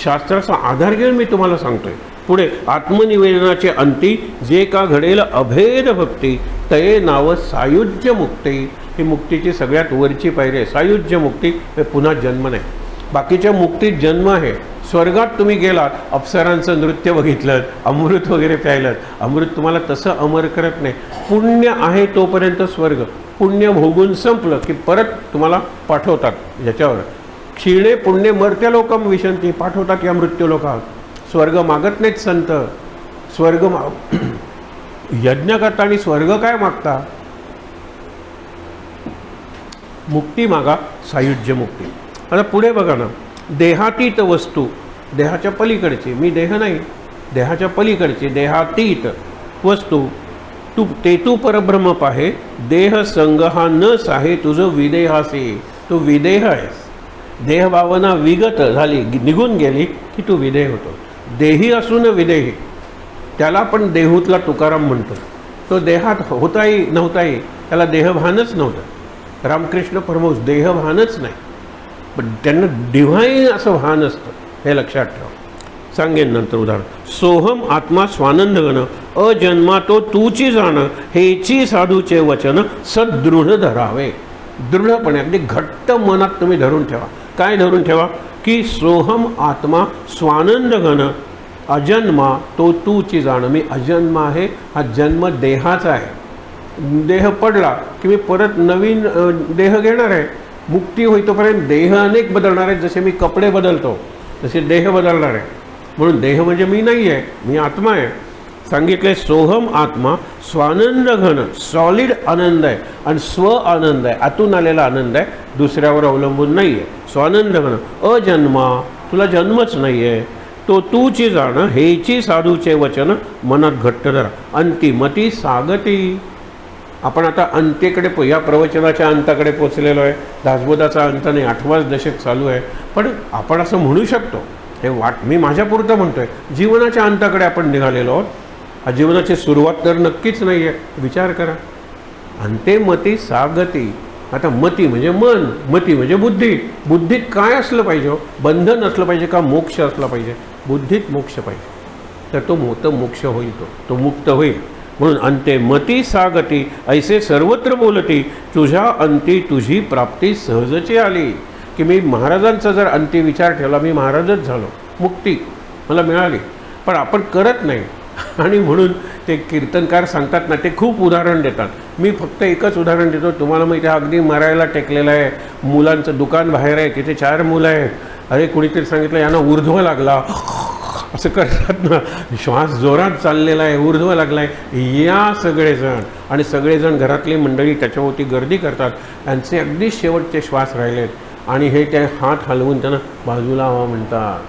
S1: शास्त्राचा आधार घेऊन मी तुम्हाला सांगतोय. पुढे आत्मनिवेदनाचे अंती जे का घडेल अभेद भक्ती, तये नाव सायुज्य मुक्ती. ही मुक्तीची सगळ्यात वरची पायरी आहे. सायुज्य मुक्ती हे पुन्हा जन्म नाही. बाकीच्या मुक्तीत जन्म आहे. स्वर्गात तुम्ही गेलात, अप्सरांचं नृत्य बघितलं, अमृत वगैरे प्यायलं, अमृत तुम्हाला तसं अमर करत नाही. पुण्य आहे तोपर्यंत स्वर्ग, पुण्य भोगून संपलं की परत तुम्हाला पाठवतात याच्यावर. क्षीणे पुण्य मर्त्य लोकम विशंती, पाठवतात या मृत्यू लोकात. स्वर्ग मागत नाहीत संत. स्वर्ग यज्ञ करता आणि स्वर्ग काय मागता? मुक्ती मागा, सायुज्य मुक्ती. आता पुढे बघा ना, देहातीत वस्तू, देहाच्या पलीकडची, मी देह नाही, देहाच्या पलीकडची देहातीत वस्तू, तू परब्रह्म पाहे, देह संग हा न साहे तुझं विदेहासे. तू विदेह आहेस. देहभावना विगत झाली, निघून गेली की तू विदेह होतो. देही असून विदेही, त्याला आपण देहूतला तुकाराम म्हणतो. तो देहात होताही नव्हताही, त्याला देहभानच नव्हतं. रामकृष्ण परमहंस देहभानच नाही, पण त्यांना डिव्हाइन असं भान असतं, हे लक्षात ठेवा. सांगेन नंतर उदाहरण. सोहम आत्मा स्वानंद गण, अजन्मा तो तूची जाण, हेची साधूचे वचन सदृढ धरावे. दृढपणे अगदी घट्ट मनात तुम्ही धरून ठेवा. काय धरून ठेवा? की सोहम आत्मा स्वानंद घन, अजन्मा तो तूची जाण. मी अजन्मा आहे, हा जन्म देहाचा आहे. देह पडला की मी परत नवीन देह घेणार आहे. मुक्ती होईतोपर्यंत देह अनेक बदलणार आहेत. जसे मी कपडे बदलतो तसे देह बदलणार आहे. म्हणून देह म्हणजे मी नाही आहे, मी आत्मा आहे. सांगितले सोहम आत्मा स्वानंद घन, सॉलिड आनंद आहे आणि स्व आनंद आहे, आतून आलेला आनंद आहे, दुसऱ्यावर अवलंबून नाही आहे. स्वानंद घन, अजन्मा, तुला जन्मच नाही आहे, तो तूची जाण, हेची साधूचे वचन मनात घट्ट धरा. अंतिमती सागती. आपण आता अंत्येकडे या प्रवचनाच्या अंताकडे पोचलेलो आहे. दासबोधाचा अंत नाही, 8वाच दशक चालू आहे. पण आपण असं म्हणू शकतो, हे मी माझ्यापुरतं म्हणतोय, जीवनाच्या अंताकडे आपण निघालेलो आहोत. हा जीवनाची सुरुवात तर नक्कीच नाही आहे. विचार करा. अंते मती सागती. आता मती म्हणजे मन, मती म्हणजे बुद्धी. बुद्धीत काय असलं पाहिजे? बंधन असलं पाहिजे का मोक्ष असला पाहिजे? बुद्धीत मोक्ष पाहिजे, तर तो मोक्ष होईल, तो मुक्त होईल. म्हणून अंते मती सागती, ऐसे सर्वत्र बोलती, तुझ्या अंती तुझी प्राप्ती सहजची आली. की मी महाराजांचा जर अंती विचार ठेवला, मी महाराजच झालो, मुक्ती मला मिळाली. पण आपण करत नाही. आणि म्हणून ते कीर्तनकार सांगतात ना, ते खूप उदाहरण देतात. मी फक्त एकच उदाहरण देतो. तुम्हाला माहिती आहे, अगदी मरायला टेकलेलं आहे, मुलांचं दुकान बाहेर आहे, तिथे 4 मुलं आहेत. अरे कुणीतरी सांगितलं यांना ऊर्ध्व लागला, असं करतात ना, श्वास जोरात चाललेला आहे, ऊर्ध्व लागला आहे. या सगळेजण आणि सगळेजण घरातली मंडळी त्याच्यावरती गर्दी करतात. त्यांचे अगदी शेवटचे श्वास राहिलेत आणि हे ते हात हलवून त्यांना बाजूला हवा म्हणतात.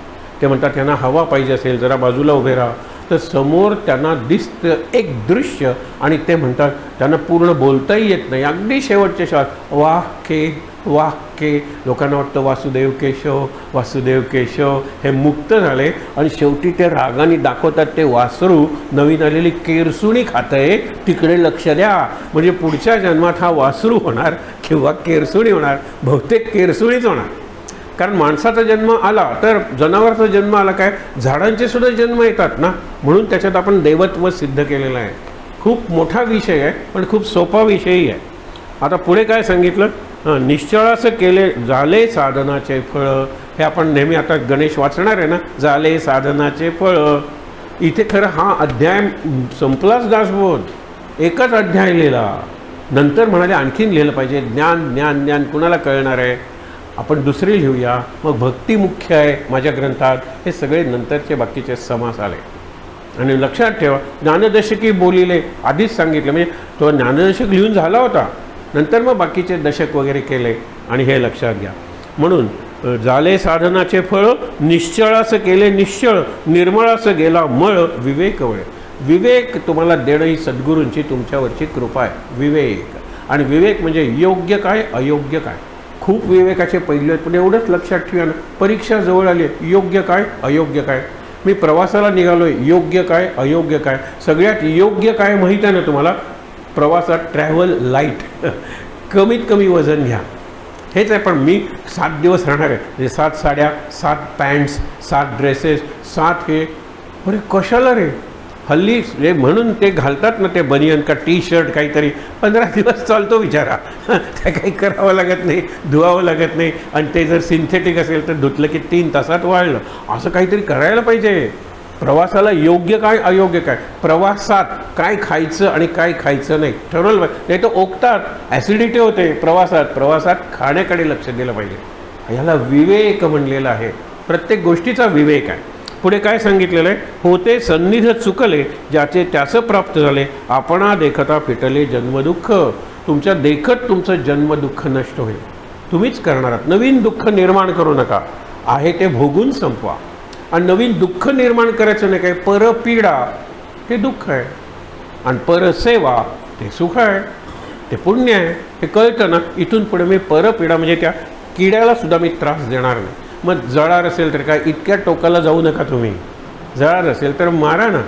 S1: ते म्हणतात त्यांना हवा पाहिजे असेल जरा बाजूला उभे राहा. तर समोर त्यांना दिसतं एक दृश्य आणि ते म्हणतात त्यांना पूर्ण बोलताही येत नाही, अगदी शेवटचे श्वास वाह के. लोकांना वाटतं वासुदेव केशव, वासुदेव केशव. हे मुक्त झाले आणि शेवटी ते रागाने दाखवतात ते वासरू नवीन आलेली केरसुणी खातंय, तिकडे लक्ष द्या. म्हणजे पुढच्या जन्मात हा वासरू होणार किंवा केरसुणी होणार. बहुतेक केरसुणीच होणार. कारण माणसाचा जन्म आला तर जनावराचा जन्म आला, काय झाडांचे सुद्धा जन्म येतात ना. म्हणून त्याच्यात आपण देवत्व सिद्ध केलेलं आहे. खूप मोठा विषय आहे पण खूप सोपा विषयही आहे. आता पुढे काय सांगितलं? निश्चळास केले झाले साधनाचे फळ. हे आपण नेहमी आता गणेश वाचणार आहे ना, झाले साधनाचे फळ. इथे खरं हा अध्याय संपलाच दासबोध, एकच अध्याय लिहिला. नंतर म्हणाले आणखीन लिहिलं पाहिजे. ज्ञान ज्ञान ज्ञान कुणाला कळणार आहे? आपण दुसरी लिहूया. मग भक्ती मुख्य आहे माझ्या ग्रंथात. हे सगळे नंतरचे बाकीचे समास आले. आणि लक्षात ठेवा, ज्ञानदशकी बोलिले आधीच सांगितलं, म्हणजे तो ज्ञानदशक लिहून झाला होता, नंतर मग बाकीचे दशक वगैरे केले. आणि हे लक्षात घ्या. म्हणून झाले साधनाचे फळ, निश्चळास केले निश्चळ, निर्मळास गेला मळ, विवेक वळ. विवेक तुम्हाला देणं ही सद्गुरूंची तुमच्यावरची कृपा आहे. विवेक. आणि विवेक म्हणजे योग्य काय अयोग्य काय. खूप विवेकाचे पहिले, पण एवढंच लक्षात ठेवा ना, परीक्षा जवळ आली, योग्य काय अयोग्य काय. मी प्रवासाला निघालोय, योग्य काय अयोग्य काय? सगळ्यात योग्य काय माहीत आहे ना तुम्हाला? प्रवासात ट्रॅव्हल लाईट, कमीत कमी वजन घ्या, हेच आहे. पण मी 7 दिवस राहणार आहे, म्हणजे 7 साड्या, 7 पॅन्ट्स, 7 ड्रेसेस, 7 हे. अरे कशाला रे? हल्ली रे म्हणून ते घालतात ना ते बनियन का टी शर्ट काहीतरी, 15 दिवस चालतो विचारा. त्या काही करावं लागत नाही, धुवावं लागत नाही. आणि ते जर सिंथेटिक असेल तर धुतलं की 3 तासात वाळलं. असं काहीतरी करायला पाहिजे. प्रवासाला योग्य काय अयोग्य काय, प्रवासात काय खायचं आणि काय खायचं नाही ठरवलं पाहिजे. नाही तर ओकतात, ॲसिडिटी होते प्रवासात खाण्याकडे लक्ष दिलं पाहिजे. याला विवेक म्हणलेलं आहे. प्रत्येक गोष्टीचा विवेक आहे. पुढे काय सांगितलेलं आहे? होते सन्निध चुकले ज्याचे त्याचं प्राप्त झाले, आपणा देखता फिटले जन्मदुःख. तुमच्या देखत तुमचं जन्मदुःख नष्ट होईल, तुम्हीच करणार आहात. नवीन दुःख निर्माण करू नका, आहे ते भोगून संपवा. आणि नवीन दुःख निर्माण करायचं नाही. काय परपीडा ते दुःख आहे आणि परसेवा ते सुख आहे, ते पुण्य आहे. हे कळतं ना? इथून पुढे मी परपीडा म्हणजे त्या किड्याला सुद्धा मी त्रास देणार नाही. मग जळार असेल तर काय इतक्या टोकाला जाऊ नका तुम्ही. जळार असेल तर मारा ना.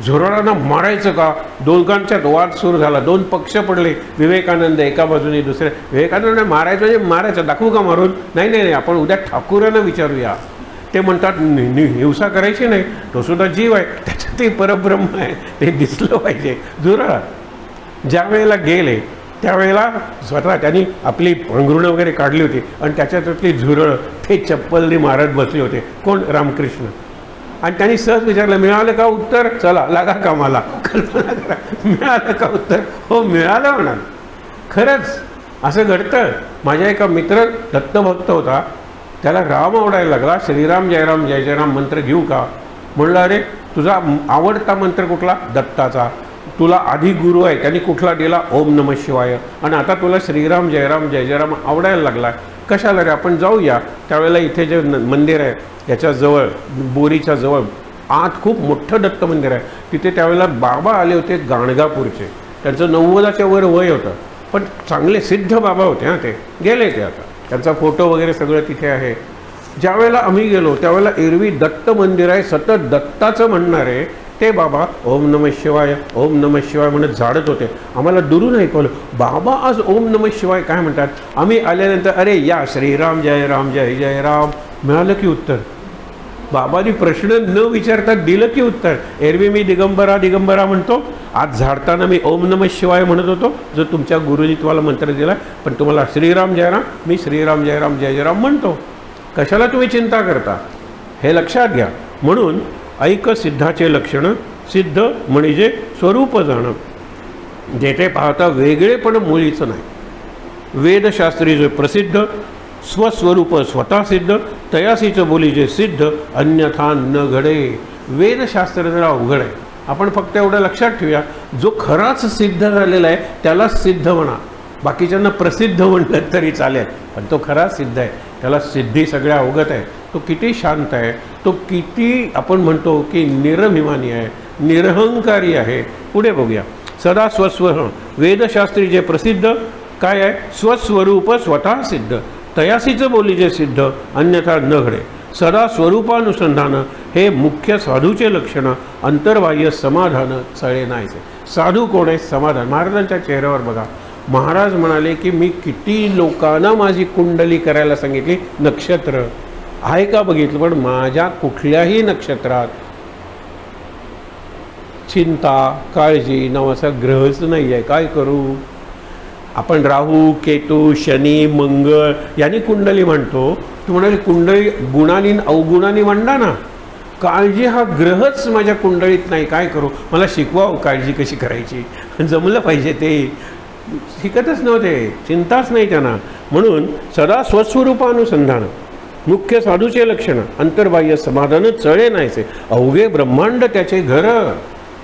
S1: झुरळांना मारायचं का? दोघांच्यात वाद सुरू झाला, 2 पक्ष पडले. विवेकानंद एका बाजूने, दुसऱ्या. विवेकानंद मारायचं म्हणजे मारायचं, दाखवू का मारून? नाही नाही नाही, आपण उद्या ठाकूरांना विचारूया. ते म्हणतात हिंसा करायची नाही, तो सुद्धा जीव आहे, त्याच्यात ते परब्रह्म आहे, ते दिसलं पाहिजे. झुरळ ज्या वेळेला गेले त्यावेळेला स्वतः त्यांनी आपली अंघरुणं वगैरे काढली होती आणि त्याच्यातली झुरळ ते चप्पलने मारत बसले होते. कोण? रामकृष्ण. आणि त्यांनी सहज विचारलं, मिळालं का उत्तर? चला लागा कामाला. कल्पना करा, मिळालं का उत्तर? हो मिळालं म्हणाल. खरंच असं घडतं. माझ्या एका मित्र दत्तभक्त होता, त्याला राम आवडायला लागला. श्रीराम जयराम जय जयराम मंत्र घेऊ का? म्हणलं अरे तुझा आवडता मंत्र कुठला? दत्ताचा. तुला आधी गुरु आहे त्यांनी कुठला दिला? ओम नमः शिवाय. आणि आता तुला श्रीराम जयराम जय जयराम आवडायला लागला, कशाला रे? आपण जाऊया. त्यावेळेला इथे जे मंदिर आहे याच्याजवळ, बोरीच्या जवळ आत खूप मोठं दत्त मंदिर आहे. तिथे त्यावेळेला बाबा आले होते गाणगापूरचे. त्यांचं 90च्या वर वय होतं, पण चांगले सिद्ध बाबा होते. हां, ते गेले ते आता. त्यांचा फोटो वगैरे सगळं तिथे आहे. ज्या वेळेला आम्ही गेलो त्यावेळेला एरवी दत्त मंदिर आहे, सतत दत्ताचं म्हणणार आहे. ते बाबा ओम नमः शिवाय ओम नमः शिवाय म्हणत झाडत होते. आम्हाला दुरून ऐकवलं, बाबा आज ओम नमः शिवाय काय म्हणतात? आम्ही आल्यानंतर अरे या श्रीराम जय राम जय जय राम. मिळालं की उत्तर. बाबांनी प्रश्न न विचारता दिलं की उत्तर. एरवी मी दिगंबरा दिगंबरा म्हणतो, आज झाडताना मी ओम नमः शिवाय म्हणत होतो, जो तुमच्या गुरुजी तुम्हाला मंत्र दिला. पण तुम्हाला श्रीराम जयराम, मी श्रीराम जयराम जय जयराम म्हणतो. कशाला तुम्ही चिंता करता? हे लक्षात घ्या. म्हणून ऐक सिद्धाचे लक्षण, सिद्ध म्हणजे स्वरूप जाणं. जेथे पाहता वेगळेपण मुळीच नाही. वेदशास्त्री जे प्रसिद्ध, स्वस्वरूप स्वतः सिद्ध, तयासीच बोली जे सिद्ध, अन्यथा न घडे. वेदशास्त्र जरा अवघड आहे. आपण फक्त एवढं लक्षात ठेवूया, जो खराच सिद्ध झालेला आहे त्याला सिद्ध म्हणा. बाकीच्यांना प्रसिद्ध म्हणलं तरी चालेल, पण तो खरा सिद्ध आहे, त्याला सिद्धी सगळ्या अवगत आहे. तो किती शांत आहे, तो किती आपण म्हणतो की निरभिमानी आहे, निरहंकारी आहे. पुढे बघूया. सदा स्वस्व, वेदशास्त्री जे प्रसिद्ध काय आहे? स्वस्वरूप स्वतः सिद्ध, तयासीचं बोली जे सिद्ध, अन्यथा न घडे. सदा स्वरूपानुसंधान हे मुख्य साधूचे लक्षण. अंतर्बाह्य समाधान चळे नाहीचे. साधू कोण आहे? समाधान. महाराजांच्या चेहऱ्यावर बघा. महाराज म्हणाले की मी किती लोकांना माझी कुंडली करायला सांगितली, नक्षत्र आहे का बघितलं, पण माझ्या कुठल्याही नक्षत्रात चिंता काळजी नावाचा ग्रहच नाही आहे. काय करू? आपण राहू केतू शनी मंगळ यांनी कुंडली म्हणतो. तू म्हणाले कुंडली गुणानी अवगुणानी म्हणता ना. काळजी हा ग्रहच माझ्या कुंडलीत नाही, काय करू? मला शिकवावं काळजी कशी करायची. जमलं पाहिजे. ते शिकतच नव्हते, चिंताच नाही त्यांना. म्हणून सदा स्वस्वरूपानुसंधान मुख्य साधूचे लक्षण. अंतर्बाह्य समाधान चळे नाहीचे. अवघे ब्रह्मांड त्याचे घर.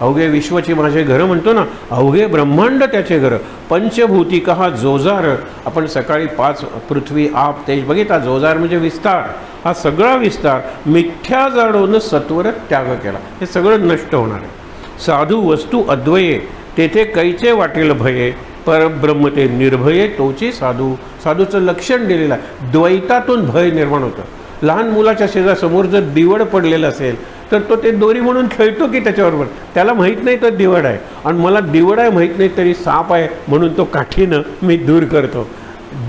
S1: अवघे विश्वची माझे घर म्हणतो ना, अवघे ब्रह्मांड त्याचे घर. पंचभूती कहा जोजार. आपण सकाळी 5 पृथ्वी आप तेज बघितला. जोजार म्हणजे विस्तार. हा सगळा विस्तार मिथ्या जाणून सत्वर त्याग केला. हे सगळं नष्ट होणार आहे. साधू वस्तू अद्वये तेथे कैचे वाटेल भये. परब्रह्म ते निर्भये तोची साधू. साधूचं लक्षण दिलेलं आहे. द्वैतातून भय निर्माण होतं. लहान मुलाच्या शेजासमोर जर दिवड पडलेलं असेल तर तो ते दोरी म्हणून खेळतो की त्याच्याबरोबर, त्याला माहीत नाही तो दिवड आहे, आणि मला दिवड आहे माहीत नाही तरी साप आहे म्हणून तो काठीनं मी दूर करतो.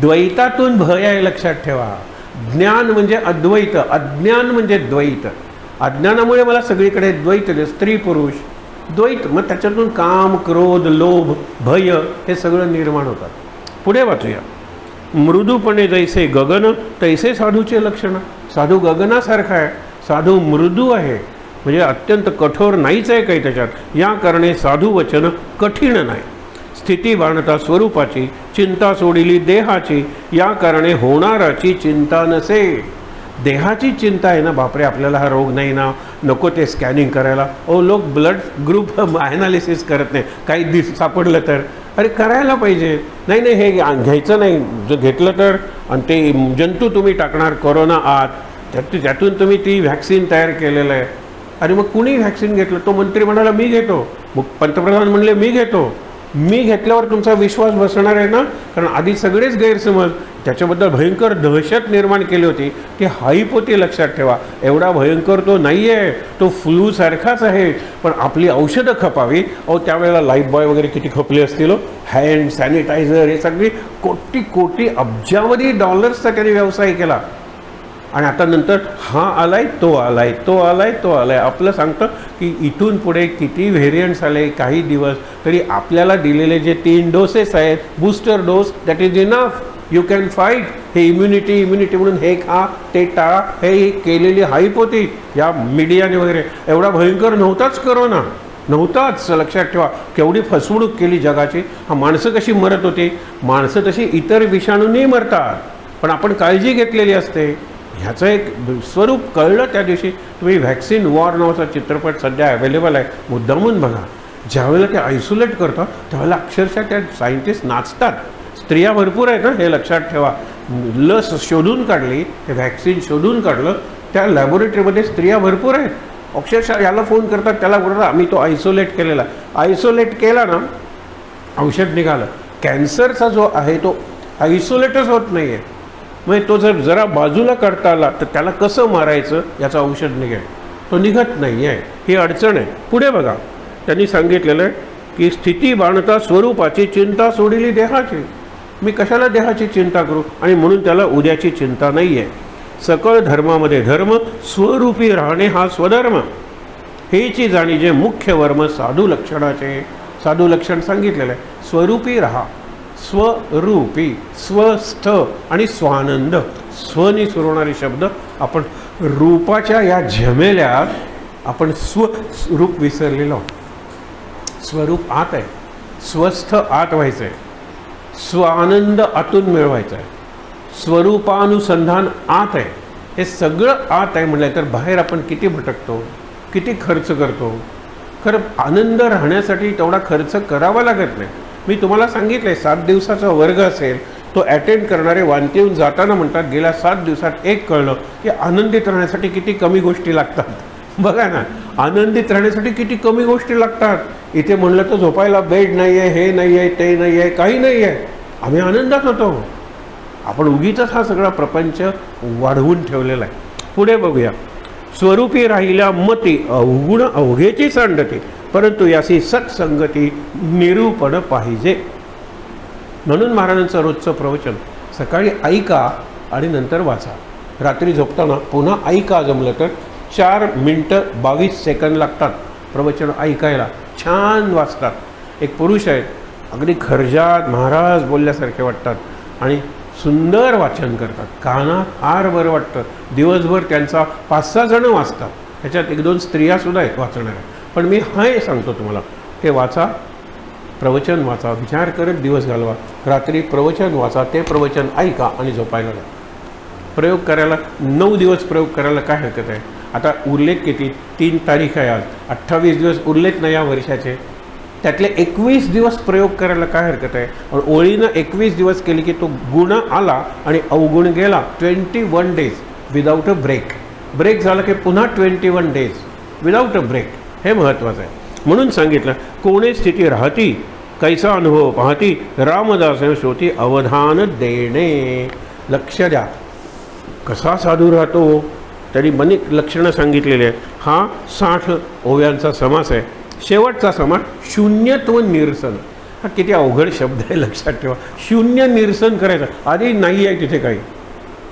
S1: द्वैतातून भय आहे लक्षात ठेवा. ज्ञान म्हणजे अद्वैत, अज्ञान म्हणजे द्वैत. अज्ञानामुळे मला सगळीकडे द्वैत, स्त्री पुरुष द्वैत, मग त्याच्यातून काम, क्रोध, लोभ, भय हे सगळं निर्माण होतात. पुढे वाचूया. मृदूपणे जैसे गगन तैसे साधूचे लक्षण. साधू गगनासारखा आहे, साधू मृदू आहे, म्हणजे अत्यंत कठोर नाहीच आहे काही त्याच्यात. या कारणे साधू वचन कठीण नाही. स्थिती बाणता स्वरूपाची, चिंता सोडिली देहाची, या कारणे होणाराची चिंता नसे. देहाची चिंता आहे ना, बापरे आपल्याला हा रोग नाही ना, नको ते स्कॅनिंग करायला. लोक ब्लड ग्रुप ॲनालिसिस करत नाही, काही सापडलं तर अरे करायला पाहिजे. नाही नाही हे घ्यायचं नाही, जर घेतलं तर, आणि ते जंतू तुम्ही टाकणार कोरोना आत, त्यातून तुम्ही ती व्हॅक्सिन तयार केलेलं आहे. अरे मग कुणी व्हॅक्सिन घेतलं? तो मंत्री म्हणाला मी घेतो, मग पंतप्रधान म्हणले मी घेतो. मी घेतल्यावर तुमचा विश्वास बसणार आहे ना, कारण आधी सगळेच गैरसमज त्याच्याबद्दल भयंकर दहशत निर्माण केली होती. की हायपोती लक्षात ठेवा, एवढा भयंकर तो नाही आहे, तो फ्लूसारखाच आहे, पण आपली औषधं खपावी. त्यावेळेला लाईफ बॉय वगैरे किती खपले असतील, हँड सॅनिटायझर, हे सगळी कोटी कोटी अब्जावधी डॉलर्सचा त्याने व्यवसाय केला. आणि आता नंतर हा आलाय, तो आलाय, तो आलाय, तो आलाय. आपलं सांगतं की इथून पुढे किती व्हेरियंट्स आले काही दिवस तरी आपल्याला दिलेले जे 3 डोसेस आहेत, booster dose, that is enough, you can fight. हे इम्युनिटी म्हणून हे खा ते टाळा, हे केलेली हायपोथी या मीडियाने वगैरे. एवढा भयंकर नव्हताच करोना, नव्हताच. लक्षात ठेवा केवढी फसवणूक केली जगाची. हा माणसं कशी मरत होती, माणसं तशी इतर विषाणूंनी मरतात, पण आपण काळजी घेतलेली असते. ह्याचं एक स्वरूप कळलं त्या दिवशी. तुम्ही व्हॅक्सिन वॉर नावाचा चित्रपट सध्या अवेलेबल आहे, मुद्दामून बघा. ज्यावेळेला ते आयसोलेट करतात त्यावेळेला अक्षरशः त्या सायंटिस्ट नाचतात. स्त्रिया भरपूर आहेत ना, हे लक्षात ठेवा. लस शोधून काढली, हे व्हॅक्सिन शोधून काढलं, त्या लॅबोरेटरीमध्ये स्त्रिया भरपूर आहेत. अक्षरशः याला फोन करतात, त्याला बोलतात आम्ही तो आयसोलेट केलेला. आयसोलेट केला ना, औषध निघालं. कॅन्सरचा जो आहे तो आयसोलेटच होत नाही आहे. म्हणजे तो जर जरा बाजूला काढता आला तर त्याला कसं मारायचं याचं औषध निघेल, तो निघत नाही आहे. ही अडचण आहे. पुढे बघा, त्यांनी सांगितलेलं आहे की स्थिती बाणता स्वरूपाची, चिंता सोडिली देहाची. मी कशाला देहाची चिंता करू, आणि म्हणून त्याला उद्याची चिंता नाही आहे. सकळ धर्मामध्ये धर्म, स्वरूपी राहणे हा स्वधर्म. हेची जाणीजे मुख्य वर्म साधू लक्षणाचे. साधू लक्षण सांगितलेलं आहे. स्वरूपी राहा, स्वरूपी, स्वस्थ आणि स्वानंद. स्वनी सुरू होणारे शब्द आपण रूपाच्या या झमेल्यात आपण स्वरूप विसरलेलो आहोत. स्वरूप आत आहे, स्वस्थ आत व्हायचं आहे, स्वानंद आतून मिळवायचा आहे, स्वरूपानुसंधान आत आहे. हे सगळं आत आहे म्हटलं तर बाहेर आपण किती भटकतो, किती खर्च करतो. खरं आनंद राहण्यासाठी तेवढा खर्च करावा लागत नाही. मी तुम्हाला सांगितलं आहे 7 दिवसाचा वर्ग असेल, तो अटेंड करणारे वांती येऊन जाताना म्हणतात गेल्या 7 दिवसात एक कळलं की आनंदित राहण्यासाठी किती कमी गोष्टी लागतात. बघा ना, आनंदित राहण्यासाठी किती कमी गोष्टी लागतात. इथे म्हणलं तर झोपायला बेड नाही आहे, हे नाही आहे, ते नाही आहे, काही नाही आहे, आम्ही आनंदात होतो. आपण उगीच हा सगळा प्रपंच वाढवून ठेवलेला आहे. पुढे बघूया. स्वरूपी राहिल्या मती अवगुण अवघेची सांडती, परंतु याची सत्संगती निरूपण पाहिजे. म्हणून महाराजांचं रोजचं प्रवचन सकाळी ऐका आणि नंतर वाचा. रात्री झोपताना पुन्हा ऐका, जमलं तर 4 मिनटं 22 सेकंद लागतात प्रवचन ऐकायला. छान वाचतात. एक पुरुष आहेत, अगदी खर्जात महाराज बोलल्यासारखे वाटतात आणि सुंदर वाचन करतात. कानात फार बरं वाटतं. दिवसभर त्यांचा 5-6 जण वाचतात. ह्याच्यात 1-2 स्त्रियासुद्धा आहेत वाचणाऱ्या. पण मी हे सांगतो तुम्हाला, ते वाचा, प्रवचन वाचा, विचार करत दिवस घालवा. रात्री प्रवचन वाचा, ते प्रवचन ऐका आणि झोपायला जा. प्रयोग करायला 9 दिवस प्रयोग करायला काय हरकत आहे. आता उरलेत किती, 3 तारीख आहे आज, 28 दिवस उरलेत ना या वर्षाचे. त्यातले 21 दिवस प्रयोग करायला काय हरकत आहे. पण ओळीनं 21 दिवस केली की तो गुण आला आणि अवगुण गेला. 21 days without a break. Break झाला की पुन्हा 21 डेज विदाऊट अ ब्रेक. हे महत्त्वाचं आहे. म्हणून सांगितलं, कोणे स्थिती राहती कैसा अनुभव पाहती, रामदास श्रोती अवधान देणे. लक्ष द्या, कसा साधू राहतो त्यांनी बनीक लक्षणं सांगितलेली आहेत. हा 60 ओव्यांचा समास आहे. शेवटचा समास शून्यत्व निरसन. हा किती अवघड शब्द आहे, लक्षात ठेवा. शून्य निरसन करायचं. आधी नाही आहे तिथे काही.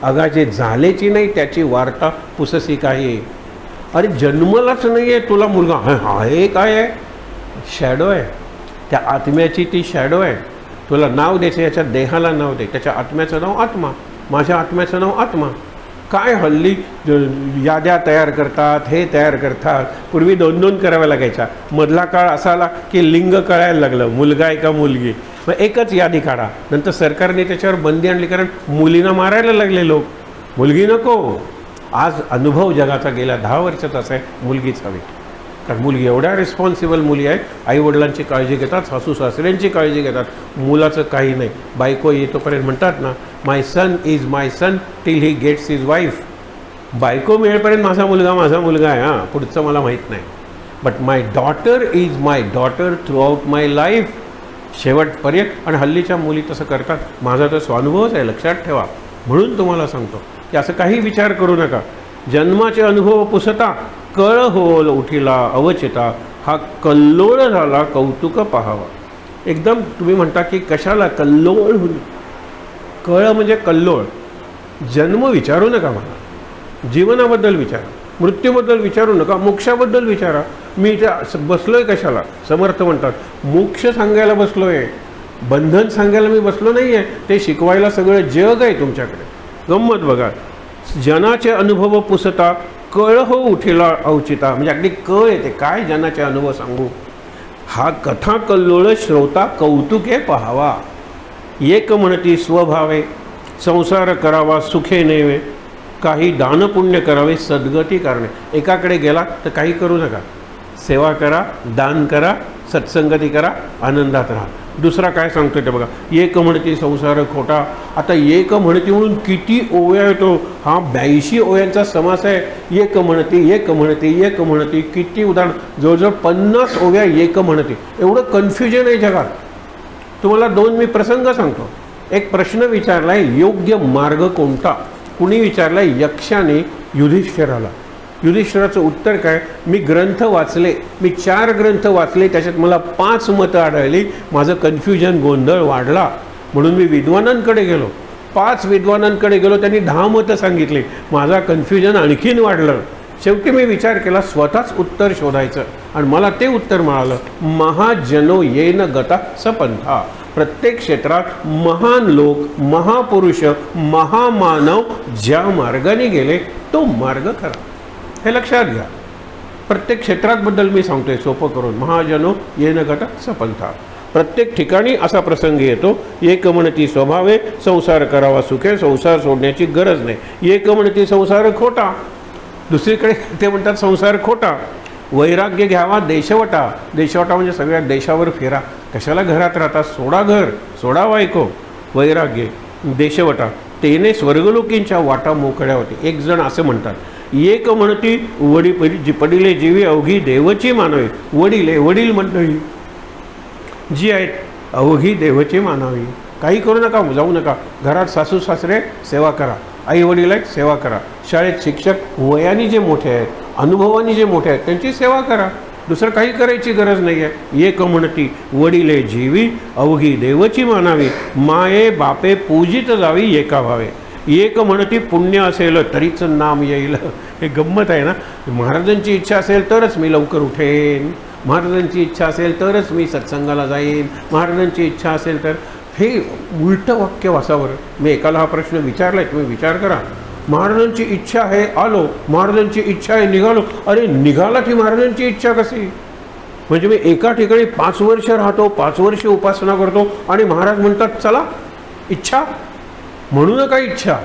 S1: अगाचे झालेची नाही त्याची वार्ता पुससी काही. अरे जन्मलाच नाही आहे तुला मुलगा. हा हे काय आहे? शॅडो आहे. त्या आत्म्याची ती शॅडो आहे. तुला नाव द्यायचं, याच्या देहाला नाव दे. त्याच्या आत्म्याचं नाव आत्मा, माझ्या आत्म्याचं नाव आत्मा. काय हल्ली याद्या तयार करतात, हे तयार करतात. पूर्वी 2-2 कराव्या लागायच्या. मधला काळ असा आला की लिंग कळायला लागलं, मुलगा आहे का मुलगी. मग एकच यादी काढा. नंतर सरकारने त्याच्यावर बंदी आणली, कारण मुलींना मारायला लागले लोक. मुलगी नको. आज अनुभव जगाचा गेल्या 10 वर्षात असा आहे, मुलगीच हवी. कारण मुलगी एवढ्या रिस्पॉन्सिबल मुली आहेत, आईवडिलांची काळजी घेतात, सासू सासऱ्यांची काळजी घेतात. मुलाचं काही नाही. बायको येतोपर्यंत म्हणतात ना, my son is my son till he gets his wife. बायको मिळेपर्यंत माझा मुलगा आहे, हां, पुढचं मला माहीत नाही. But my daughter is my daughter through out my life. शेवटपर्यंत. आणि हल्लीच्या मुली तसं करतात. माझा तर स्वानुभवच आहे, लक्षात ठेवा. म्हणून तुम्हाला सांगतो की असं काही विचार करू नका. जन्माचे अनुभव पुसता कळ होल उठिला अवचिता. हा कल्लोळ झाला कौतुक पाहावा. एकदम तुम्ही म्हणता की कशाला कल्लोळ होईल. कळ म्हणजे कल्लोळ. जन्म विचारू नका मला. जीवनाबद्दल विचारा, मृत्यूबद्दल विचारू नका, मोक्षाबद्दल विचारा. मी इथे बसलोय कशाला? समर्थ म्हणतात मोक्ष सांगायला बसलोय, बंधन सांगायला मी बसलो नाही आहे. ते शिकवायला सगळं जग आहे तुमच्याकडे. गंमत बघा. जनाचे अनुभव पुसता कळ हो उठिला अवचिता. म्हणजे अगदी कळ येते. काय जनाचे अनुभव सांगू. हा कथा कल्लोळ श्रोता कौतुके पाहावा. एक म्हणती स्वभावे संसार करावा सुखे नेवे. काही दानपुण्य करावे सद्गती करणे. एकाकडे गेला तर काही करू नका. सेवा करा, दान करा, सत्संगती करा, आनंदात राहा. दुसरा काय सांगतो ते बघा. एक म्हणती संसार खोटा. आता एक म्हणती म्हणून किती ओव्या येतो. हा 82 ओव्यांचा समास आहे. एक म्हणती, एक म्हणती, एक म्हणती. किती उदाहरण. जवळजवळ 50 ओव्या एक म्हणती. एवढं कन्फ्युजन आहे जगात. तुम्हाला 2 मी प्रसंग सांगतो. एक प्रश्न विचारला आहे, योग्य मार्ग कोणता. कुणी विचारला आहे? यक्षाने युधिष्ठिराला. युधिष्ठिराचं उत्तर काय? मी ग्रंथ वाचले, मी 4 ग्रंथ वाचले, त्याच्यात मला 5 मतं आढळली. माझं कन्फ्युजन, गोंधळ वाढला. म्हणून मी विद्वानांकडे गेलो. 5 विद्वानांकडे गेलो. त्यांनी 10 मतं सांगितली. माझा कन्फ्युजन आणखीन वाढलं. शेवटी मी विचार केला स्वतःच उत्तर शोधायचं. आणि मला ते उत्तर मिळालं. महाजनो येन गता सपंथा. प्रत्येक क्षेत्रात महान लोक, महापुरुष, महामानव ज्या मार्गाने गेले तो मार्ग खरा. हे लक्षात घ्या. प्रत्येक क्षेत्राबद्दल मी सांगतोय सोपं करून. महाजनो येन गता सपंथा. प्रत्येक ठिकाणी असा प्रसंग येतो. एक म्हणती स्वभावे संसार करावा सुखे. संसार सोडण्याची गरज नाही. एक म्हणती संसार खोटा. दुसरीकडे ते म्हणतात संसार खोटा. वैराग्य घ्यावा देशवटा. देशवटा म्हणजे सगळ्या देशावर फिरा. कशाला घरात राहता. सोडा घर, सोडा बायको. वैराग्य. देशवटा. तेने स्वर्गलोकींच्या वाटा मोकळ्या होते. एक जण असं म्हणतात. एक म्हणती पडिले जीवी अवघी देवची मानावी. वडील मंडळी जी आहेत अवघी देवची मानावी. काही करू नका, जाऊ नका. घरात सासू सासरे सेवा करा, आई वडील आहेत सेवा करा. शाळेत शिक्षक वयाने जे मोठे आहेत, अनुभवाने जे मोठे आहेत त्यांची सेवा करा. दुसरं काही करायची गरज नाही आहे. एक म्हणती वडिले जीवी अवघी देवची मानावी. माये बापे पूजित जावी एका भावे. एक म्हणती पुण्य असेल तरीच नाम येईल. हे गंमत आहे ना. महाराजांची इच्छा असेल तरच मी लवकर उठेन. महाराजांची इच्छा असेल तरच मी सत्संगाला जाईन. महाराजांची इच्छा असेल तर. हे उलटं वाक्य वाचावर. मी एकाला हा प्रश्न विचारला आहे, तुम्ही विचार करा. महाराजांची इच्छा आहे आलो, महाराजांची इच्छा आहे निघालो. अरे निघाला की महाराजांची इच्छा कशी. म्हणजे मी एका ठिकाणी 5 वर्ष राहतो, 5 वर्ष उपासना करतो आणि महाराज म्हणतात चला इच्छा. म्हणू नका इच्छा.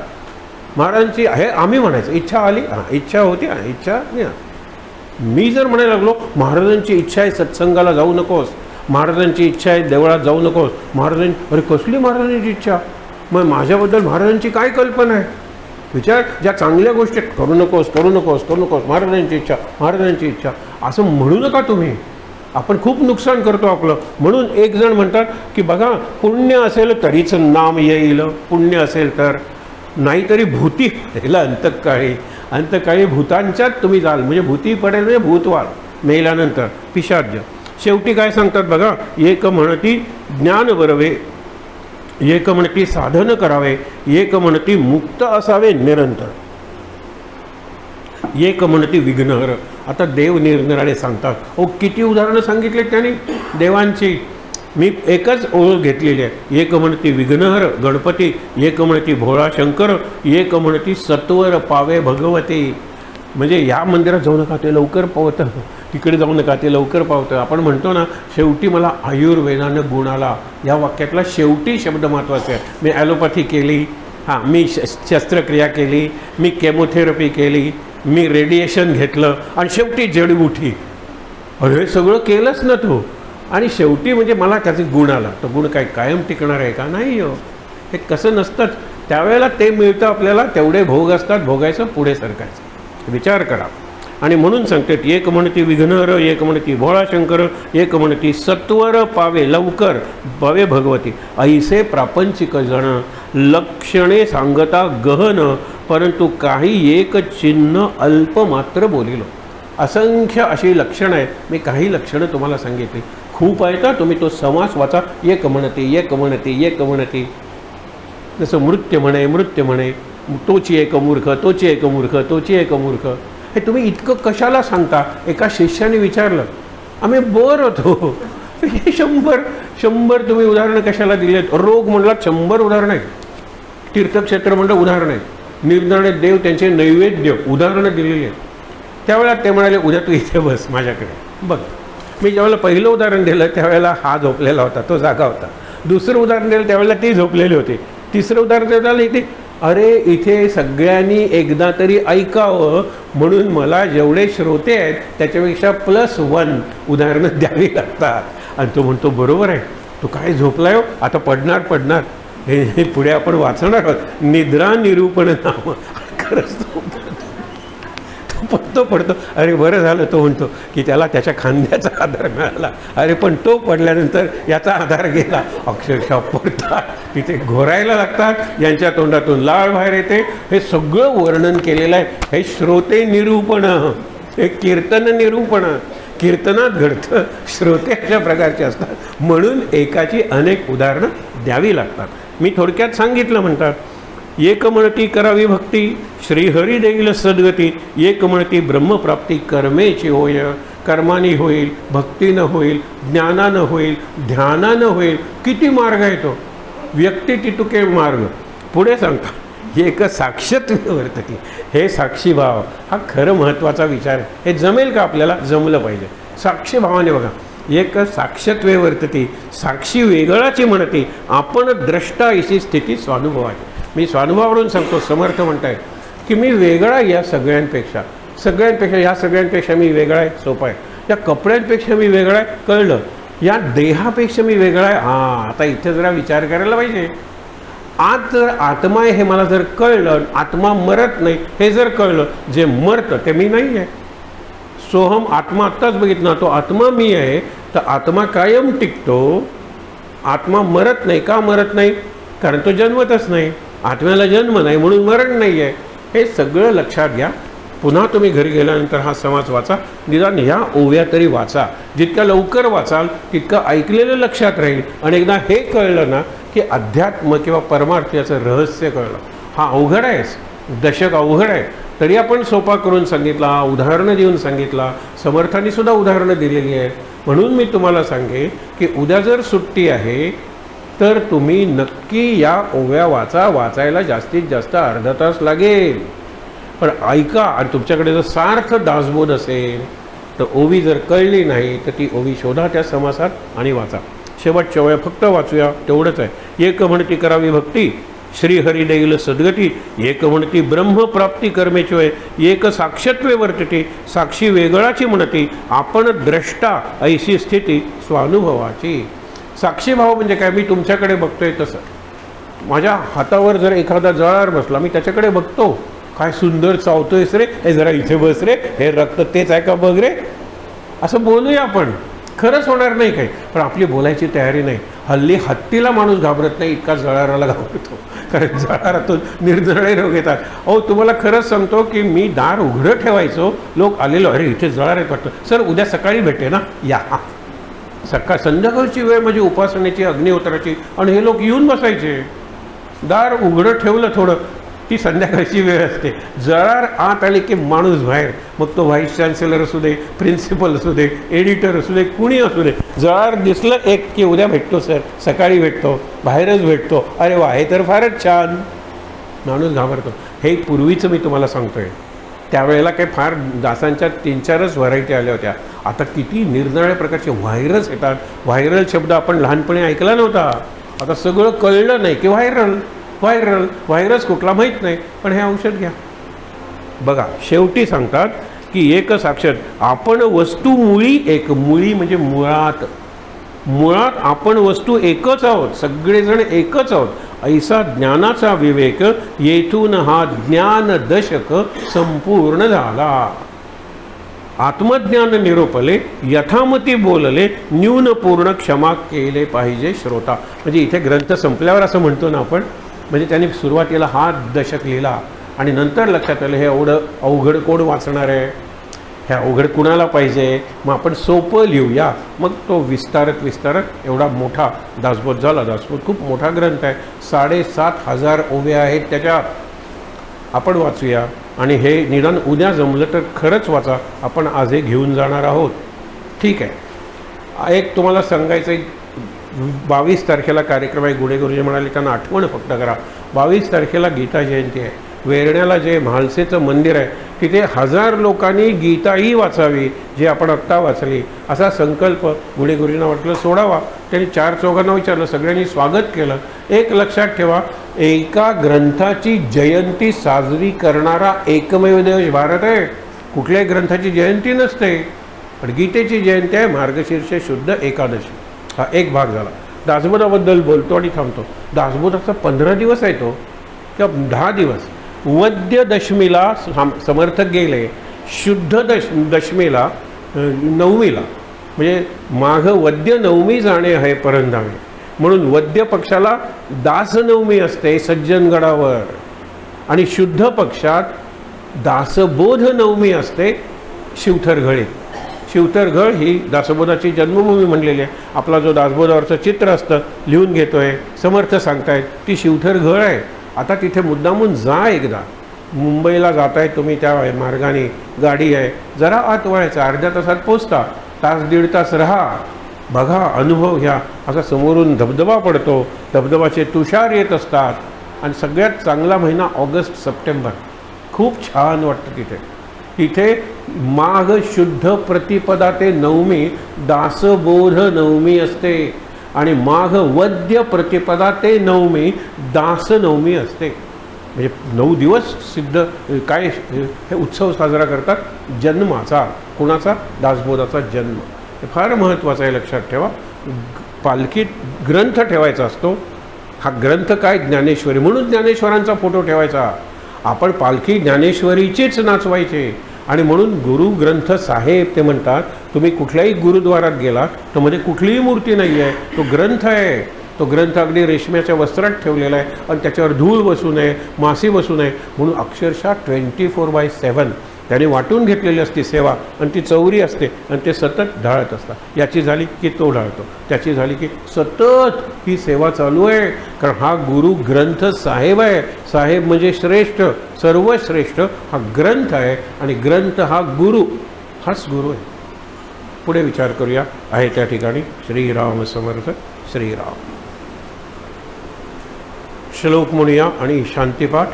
S1: महाराजांची आहे आम्ही म्हणायचं. इच्छा आली, हां इच्छा होती, हां इच्छा नाही. मी जर म्हणायला लागलो महाराजांची इच्छा आहे सत्संगाला जाऊ नकोस, महाराजांची इच्छा आहे देवळात जाऊ नकोस. महाराजांची, अरे कसली महाराजांची इच्छा. मग माझ्याबद्दल महाराजांची काय कल्पना आहे. विचार. ज्या चांगल्या गोष्टी करू नकोस, करू नकोस, करू नकोस. महाराजांची इच्छा, महाराजांची इच्छा असं म्हणू नका तुम्ही. आपण खूप नुकसान करतो आपलं. म्हणून एक जण म्हणतात की बघा पुण्य असेल तरीच नाम येईल. पुण्य असेल तर, नाहीतरी भूती याला अंतकाळी. अंतकाळी भूतांच्यात तुम्ही जाल, म्हणजे भूती पडेल म्हणजे भूतवाल मेल्यानंतर पिशाच्य. शेवटी काय सांगतात बघा, एक म्हणती ज्ञान बरवे, एक म्हणती साधन करावे, एक म्हणती मुक्त असावे निरंतर, एक म्हणती विघ्नहर. आता देव निरनिराळे सांगतात. ओ किती उदाहरणं सांगितलेत त्यांनी देवांची. मी एकच ओळख घेतलेली आहे. एक म्हणती विघ्नहर गणपती, एक म्हणती भोळा शंकर, एक म्हणती सत्वर पावे भगवती. म्हणजे या मंदिरात जाऊ नका ते लवकर पावतं, तिकडे जाऊ नका ते लवकर पावतं. आपण म्हणतो ना, शेवटी मला आयुर्वेदानं गुण आला. या वाक्यातला शेवटी शब्द महत्त्वाचा आहे. मी ॲलोपॅथी केली, हां मी शस्त्रक्रिया केली, मी केमोथेरपी केली, मी रेडिएशन घेतलं आणि शेवटी जडीबुटी. अरे सगळं केलंच ना तू, आणि शेवटी म्हणजे मला त्याचे गुण आला. तो गुण काय कायम टिकणार आहे का? नाही हो, हे कसं नसतंच. त्यावेळेला ते मिळतं आपल्याला, तेवढे भोग असतात, भोगायचं पुढे सरकायचं. विचार करा. आणि म्हणून सांगतात, एक म्हणती विघ्नहर, एक म्हणती भोळा शंकर, एक म्हणती सत्वर पावे लवकर पावे भगवती. ऐसे प्रापंचिक जण लक्षणे सांगता गहन, परंतु काही एक चिन्ह अल्प मात्र बोलिलो. असंख्य अशी लक्षणं आहेत. मी काही लक्षणं तुम्हाला सांगितली, खूप आहेत. तुम्ही तो समास वाचा. एक म्हणती, एक म्हणती, एक म्हणती. जसं मृत्य म्हणे, तोची एक मूर्ख, तोची एक मूर्ख, तोची एक मूर्ख. हे तुम्ही इतकं कशाला सांगता? एका शिष्याने विचारलं, आम्ही बोर होतो. हे 100 तुम्ही उदाहरणं कशाला दिलेत? रोग म्हणला 100 उदाहरणं आहेत. तीर्थक्षेत्र म्हणलं उदाहरण आहे. निरनिराळे देव त्यांचे नैवेद्य उदाहरणं दिलेली आहेत. त्यावेळेला ते म्हणाले, उद्या तू इथे बस माझ्याकडे बघ. मी ज्यावेळेला पहिलं उदाहरण दिलं त्यावेळेला हा झोपलेला होता, तो जागा होता. दुसरं उदाहरण दिलं त्यावेळेला ती झोपलेली होती. तिसरं उदाहरण दिलं इथे, अरे इथे सगळ्यांनी एकदा तरी ऐकावं म्हणून मला जेवढे श्रोते आहेत त्याच्यापेक्षा +1 उदाहरणं द्यावी लागतात. आणि तो म्हणतो, बरोबर आहे, तू काय झोपलाय हो, आता पडणार. हे पुढे आपण वाचणार आहोत. निद्रा निरूपण नाम. खरंच तो पडतो. अरे बरं झालं, तो म्हणतो की त्याला त्याच्या खांद्याचा आधार मिळाला. अरे पण तो पडल्यानंतर याचा आधार गेला. अक्षरशः पडतात, तिथे घोरायला लागतात, यांच्या तोंडातून लाळ बाहेर येते. हे सगळं वर्णन केलेलं आहे. हे श्रोते निरूपण, हे कीर्तन निरूपण. कीर्तनात घडतं, श्रोते अशा प्रकारचे असतात. म्हणून एकाची अनेक उदाहरणं द्यावी लागतात. मी थोडक्यात सांगितलं. म्हणतात, एक म्हणती करावी भक्ती, श्रीहरी देईल सद्गती. एक म्हणती ब्रह्मप्राप्ती कर्मेची होय, कर्मानी होईल, भक्तीनं होईल, ज्ञानानं होईल, ध्यानानं होईल. किती मार्ग आहे तो, व्यक्ती टिटुके मार्ग. पुढे सांगतात, एक साक्षत्व वर्तती. हे साक्षीभाव हा खरं महत्त्वाचा विचार आहे. हे जमेल का आपल्याला? जमलं पाहिजे. साक्षीभावाने बघा, एक साक्षत्वे वर्तती, साक्षी वेगळाची म्हणती. आपण द्रष्टा अशी स्थिती स्वानुभवाची. मी स्वानुभवावरून सांगतो. समर्थ म्हणताय की मी वेगळा या सगळ्यांपेक्षा, या सगळ्यांपेक्षा मी वेगळा आहे. सोपं आहे. या कपड्यांपेक्षा मी वेगळा आहे, कळलं. या देहापेक्षा मी वेगळा आहे. हां, आता इथे जरा विचार करायला पाहिजे. आत जर आत्मा आहे हे मला जर कळलं, आत्मा मरत नाही हे जर कळलं, जे मरतं ते मी नाही आहे. सोहम आत्मा आत्ताच बघितला, तो आत्मा मी आहे. तर आत्मा कायम टिकतो, आत्मा मरत नाही. का मरत नाही? कारण तो जन्मतच नाही. आत्म्याला जन्म नाही म्हणून मरण नाही आहे. हे सगळं लक्षात घ्या. पुन्हा तुम्ही घरी गेल्यानंतर हा समाज वाचा, निदान ह्या ओव्या तरी वाचा. जितक्या लवकर वाचाल तितकं ऐकलेलं लक्षात राहील. आणि एकदा हे कळलं ना की अध्यात्म किंवा परमार्थ याचं रहस्य कळलं. हा अवघड आहे, दशक अवघड आहे, तरी आपण सोपा करून सांगितला, उदाहरणं देऊन सांगितला. समर्थांनी सुद्धा उदाहरणं दिलेली आहेत. म्हणून मी तुम्हाला सांगे की उद्या जर सुट्टी आहे तर तुम्ही नक्की या ओव्या वाचायला जास्तीत जास्त अर्धा तास लागेल. पण ऐका. आणि तुमच्याकडे जर सार्थ दासबोध असेल तर ओवी जर कळली नाही तर ती ओवी शोधा त्या समासात आणि वाचा. शेवटच्या ओव्या फक्त वाचूया, तेवढंच आहे. एक म्हणती करावी भक्ती, श्रीहरी देईल सद्गती. एक म्हणती ब्रह्मप्राप्ती कर्मेची होय, एक साक्षत्वे वर्तते, साक्षी वेगळाची म्हणती. आपण द्रष्टा ऐशी स्थिती स्वानुभवाची. साक्षीभाव म्हणजे काय? मी तुमच्याकडे बघतोय तसं. माझ्या हातावर जर एखादा जळार बसला, मी त्याच्याकडे बघतो. काय सुंदर चावतोयस रे, हे जरा इथे बस रे, हे रक्त तेच आहे का बघ रे, असं बोलूया आपण. खरंच होणार नाही काही, पण आपली बोलायची तयारी नाही. हल्ली हत्तीला माणूस घाबरत नाही, इतका जळाराला घाबरतो. कारण जळारातून निरनिराळे रोग येतात. अहो तुम्हाला खरंच सांगतो की मी दार उघडं ठेवायचो, लोक आलेलो, अरे इथे जळार येत वाटतं, सर उद्या सकाळी भेटे ना, या. संध्याकाळची वेळ म्हणजे उपासनेची, अग्निहोत्राची, आणि हे लोक येऊन बसायचे. दार उघडं ठेवलं थोडं, ती संध्याकाळची वेळ असते, जळार आत आली की माणूस बाहेर. मग तो व्हाईस चान्सलर असू दे, प्रिन्सिपल असू दे, एडिटर असू दे, कुणी असू दे, जळार दिसलं एक की उद्या भेटतो सर, सकाळी भेटतो, बाहेरच भेटतो. अरे वा, हे तर फारच छान. माणूस घाबरतो. हे पूर्वीचं मी तुम्हाला सांगतोय. त्यावेळेला काही फार डासांच्या 3-4च व्हरायटी आल्या होत्या. आता किती निरनिराळ्या प्रकारचे व्हायरस येतात. व्हायरल शब्द आपण लहानपणी ऐकला नव्हता, आता सगळं कळलं नाही की व्हायरल व्हायरल व्हायरस कुठला माहीत नाही, पण हे औषध घ्या. बघा शेवटी सांगतात की एक साक्षात आपण वस्तू मुळी एक, मुळी म्हणजे मुळात, मुळात आपण वस्तू एकच आहोत, सगळेजण एकच आहोत. ऐसा ज्ञानाचा विवेक, येथून हा ज्ञान दशक संपूर्ण झाला. आत्मज्ञान निरोपले, यथामती बोलले, न्यून पूर्ण क्षमा केले पाहिजे श्रोता. म्हणजे इथे ग्रंथ संपल्यावर असं म्हणतो ना आपण, म्हणजे त्यांनी सुरुवातीला हा दशक लिहिला आणि नंतर लक्षात आलं हे एवढं अवघड कोण वाचणार आहे, हे अवघड कुणाला पाहिजे, मग आपण सोपं लिहूया. मग तो विस्तारत एवढा मोठा दासबोध झाला. दासबोध खूप मोठा ग्रंथ आहे, 7,500 ओव्या आहेत त्याच्यात. आपण वाचूया आणि हे निदान उद्या जमलं तर खरंच वाचा. आपण आज हे घेऊन जाणार आहोत. ठीक आहे. एक तुम्हाला सांगायचं, 22 तारखेला कार्यक्रम आहे. गुडे गुरुजी म्हणाले त्यांना आठवण फक्त करा. 22 तारखेला गीता जयंती आहे. वेरण्याला जे म्हालसेचं मंदिर आहे तिथे 1000 लोकांनी गीताही वाचावी, जे आपण आत्ता वाचली, असा संकल्प गुडे गुरुजींना वाटलं सोडावा. त्यांनी 4-4 विचारलं, सगळ्यांनी स्वागत केलं. एक लक्षात ठेवा, एका ग्रंथाची जयंती साजरी करणारा एकमेव देश भारत आहे. कुठल्याही ग्रंथाची जयंती नसते, पण गीतेची जयंती आहे, मार्गशीर्ष शुद्ध एकादशी. हा एक भाग झाला. दासबोधाबद्दल बोलतो आणि थांबतो. दासबोधाचा 15 दिवस आहे तो, किंवा 10 दिवस. वद्य दशमीला समर्थक गेले, शुद्ध दशमीला, नवमीला, म्हणजे माघ वद्य नवमी जाणे आहे परंधावे, म्हणून वद्य पक्षाला दासनवमी असते सज्जनगडावर, आणि शुद्ध पक्षात दासबोध नवमी असते शिवथरघळीत. शिवथरघळ ही दासबोधाची जन्मभूमी म्हणलेली आहे. आपला जो दासबोधावरचं चित्र असतं लिहून घेतोय, समर्थ सांगतायत, ती शिवथरघळ आहे. आता तिथे मुद्दामून जा एकदा. मुंबईला जाताय तुम्ही, त्या मार्गाने गाडी आहे, जरा आत वळायचं, अर्ध्या तासात पोचता, 1-1.5 तास राहा, बघा, अनुभव घ्या. असा समोरून धबधबा पडतो, धबधबाचे तुषार येत असतात, आणि सगळ्यात चांगला महिना ऑगस्ट सप्टेंबर, खूप छान वाटतं तिथे. तिथे माघ शुद्ध प्रतिपदा ते नवमी दासबोध नवमी असते, आणि माघ वद्य प्रतिपदा ते नवमी दासनवमी असते. म्हणजे 9 दिवस सिद्ध काय हे उत्सव साजरा करतात जन्माचा. कुणाचा? दासबोधाचा जन्म. हे फार महत्त्वाचं आहे, लक्षात ठेवा. पालखीत ग्रंथ ठेवायचा असतो. हा ग्रंथ काय? ज्ञानेश्वरी. म्हणून ज्ञानेश्वरांचा फोटो ठेवायचा. आपण पालखी ज्ञानेश्वरीचीच नाचवायचे, आणि म्हणून गुरु ग्रंथ साहेब ते म्हणतात. तुम्ही कुठल्याही गुरुद्वारात गेलात तर मध्ये कुठलीही मूर्ती नाही आहे, तो ग्रंथ आहे. तो ग्रंथ अगदी रेशम्याच्या वस्त्रात ठेवलेला आहे, आणि त्याच्यावर धूळ बसू नये, मासी बसू नये म्हणून अक्षरशः 24/7 त्याने वाटून घेतलेली असते सेवा, आणि ती चौरी असते, आणि ते सतत ढाळत असतात. याची झाली की तो ढाळतो, त्याची झाली की सतत ही सेवा चालू आहे. कारण हा गुरु ग्रंथ साहेब आहे. साहेब म्हणजे श्रेष्ठ, सर्वश्रेष्ठ हा ग्रंथ आहे, आणि ग्रंथ हा गुरु, हाच गुरु आहे. पुढे विचार करूया. आहे त्या ठिकाणी श्रीराम समर्थ. श्रीराम. श्लोक म्हणूया आणि शांतिपाठ.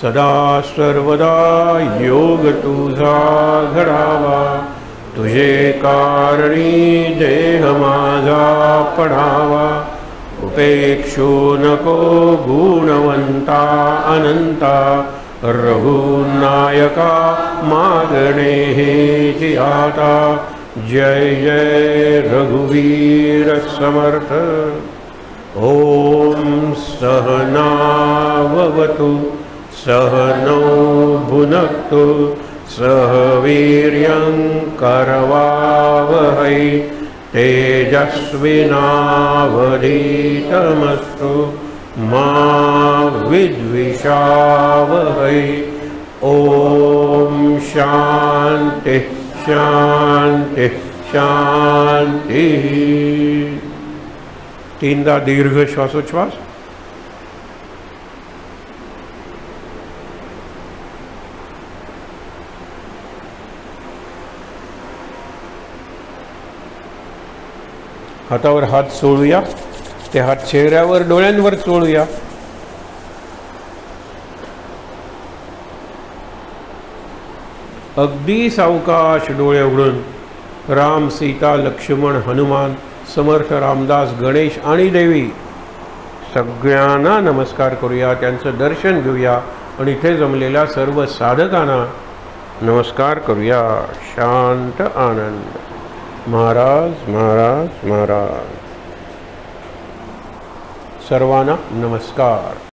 S1: सदा सर्वदा योग तुझा घडावा, तुझे कारणी देह माझा पडावा. उपेक्षू नको गुणवंता अनंता, रघुनायका मागणे हेची आता. जय जय रघुवीर समर्थ. ओम सहनावतु सहनौ भुनक्तु सह वीर्यं करवावहै तेजस्विनावधीतमस्तु मा विद्विषावहै। ओम शांति शांति शांति। तीनदा दीर्घ श्वासोच्छ्वास। हातावर हात चोळूया, ते हात चेहऱ्यावर डोळ्यांवर चोळूया। अगदी सावकाश डोळे उघडून राम, सीता, लक्ष्मण, हनुमान, समर्थ रामदास, गणेश आणि देवी सगळ्यांना नमस्कार करूया, त्यांचं दर्शन घेऊया आणि इथे जमलेल्या सर्व साधकांना नमस्कार करूया। शांत आनंद। महाराज महाराज महाराज। सर्वांना नमस्कार।